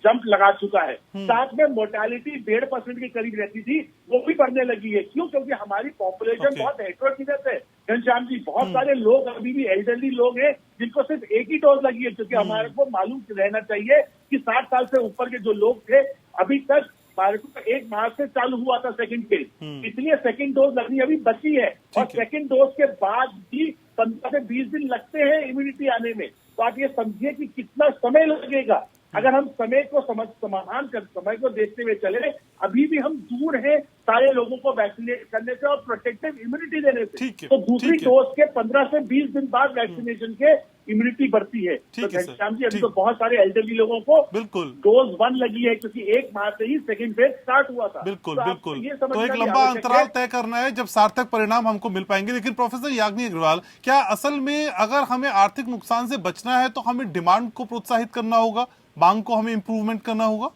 जंप लगा चुका है। साथ में मोर्टेलिटी 1.5% के करीब रहती थी, वो भी बढ़ने लगी है। क्यों? क्योंकि हमारी पॉपुलेशन बहुत हेटेरोजेनस है घनश्याम जी। बहुत सारे लोग अभी भी एल्डरली लोग हैं जिनको सिर्फ एक ही डोज लगी है, क्योंकि हमारे को मालूम रहना चाहिए कि 60 साल से ऊपर के जो लोग थे, अभी तक हमारे को 1 मार्च से चालू हुआ था सेकंड फेज, इसलिए सेकंड डोज लगनी अभी बची है। और सेकंड डोज के बाद भी 15 से 20 दिन लगते हैं इम्यूनिटी आने में। तो आप ये समझिए कि कितना समय लगेगा। अगर हम समय को देखते हुए चले, अभी भी हम दूर हैं सारे लोगों को वैक्सीनेट करने से और प्रोटेक्टिव इम्यूनिटी देने से। तो दूसरी डोज के 15 से 20 दिन बाद वैक्सीनेशन के इम्यूनिटी बढ़ती है। तो घनश्याम जी, अभी तो बहुत सारे एल्डरली लोगों को बिल्कुल डोज 1 लगी है, क्योंकि 1 मार्च से ही सेकंड फेज स्टार्ट हुआ था। बिल्कुल तो बिल्कुल। तो एक लंबा अंतराल तय करना है जब सार्थक परिणाम हमको मिल पाएंगे। लेकिन प्रोफेसर याग्निक अग्रवाल, क्या असल में अगर हमें आर्थिक नुकसान से बचना है तो हमें डिमांड को प्रोत्साहित करना होगा, मांग को हमें इम्प्रूवमेंट करना होगा?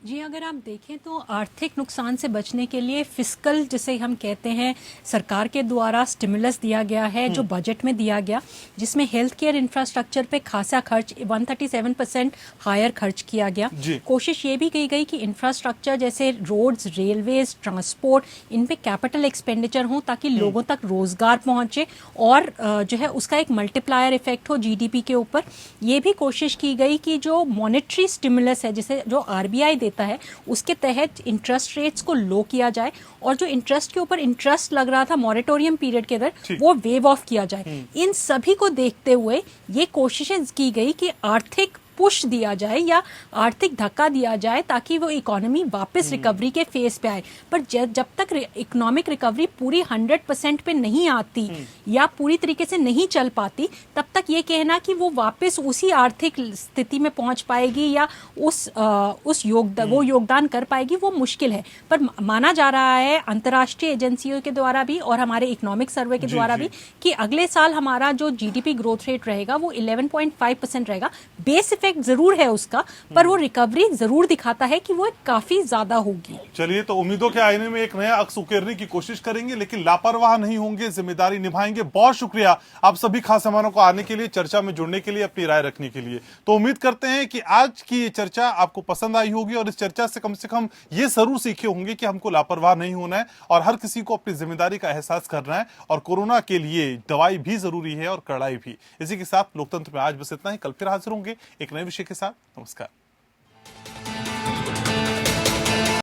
जी, अगर आप देखें तो आर्थिक नुकसान से बचने के लिए फिस्कल जिसे हम कहते हैं, सरकार के द्वारा स्टिमुलस दिया गया है जो बजट में दिया गया, जिसमें हेल्थ केयर इंफ्रास्ट्रक्चर पे खासा खर्च 137% हायर खर्च किया गया। कोशिश ये भी की गई कि इंफ्रास्ट्रक्चर जैसे रोड्स, रेलवेज, ट्रांसपोर्ट, इन पे कैपिटल एक्सपेंडिचर हो ताकि लोगों तक रोजगार पहुंचे और जो है उसका एक मल्टीप्लायर इफेक्ट हो जीडीपी के ऊपर। ये भी कोशिश की गई कि जो मॉनेटरी स्टिमुलस है, जिसे जो आरबीआई है, उसके तहत इंटरेस्ट रेट्स को लो किया जाए और जो इंटरेस्ट के ऊपर इंटरेस्ट लग रहा था मॉरेटोरियम पीरियड के अंदर, वो वेव ऑफ किया जाए। इन सभी को देखते हुए ये कोशिशें की गई कि आर्थिक पुश दिया जाए या आर्थिक धक्का दिया जाए ताकि वो इकोनॉमी वापस रिकवरी के फेस पे आए। पर जब तक इकोनॉमिक रिकवरी पूरी 100% पे नहीं आती या पूरी तरीके से नहीं चल पाती, तब तक ये कहना कि वो वापस उसी आर्थिक स्थिति में पहुंच पाएगी या उस योगदान कर पाएगी, वो मुश्किल है। पर माना जा रहा है अंतर्राष्ट्रीय एजेंसियों के द्वारा भी और हमारे इकोनॉमिक सर्वे के द्वारा भी कि अगले साल हमारा जो जीडीपी ग्रोथ रेट रहेगा वो 11.5% रहेगा। बेस इफेक्ट जरूर है उसका, पर वो रिकवरी जरूर दिखाता है कि वो काफी ज्यादा होगी। चलिए, तो उम्मीदों के आईने में एक नया अक्स उकेरने की कोशिश करेंगे, लेकिन लापरवाह नहीं होंगे, जिम्मेदारी निभाएंगे। बहुत शुक्रिया आप सभी खास मेहमानों को आने के लिए, चर्चा में जुड़ने के लिए, अपनी राय रखने के लिए। तो उम्मीद करते हैं कि आज की ये चर्चा आपको पसंद आई होगी और इस चर्चा से कम ये जरूर सीखे होंगे कि हमको लापरवाह नहीं होना है और हर किसी को अपनी जिम्मेदारी का एहसास करना है, और कोरोना के लिए दवाई भी जरूरी है और कड़ाई भी। इसी के साथ लोकतंत्र में आज बस इतना ही। कल फिर हाजिर होंगे एक नए विषय के साथ। नमस्कार।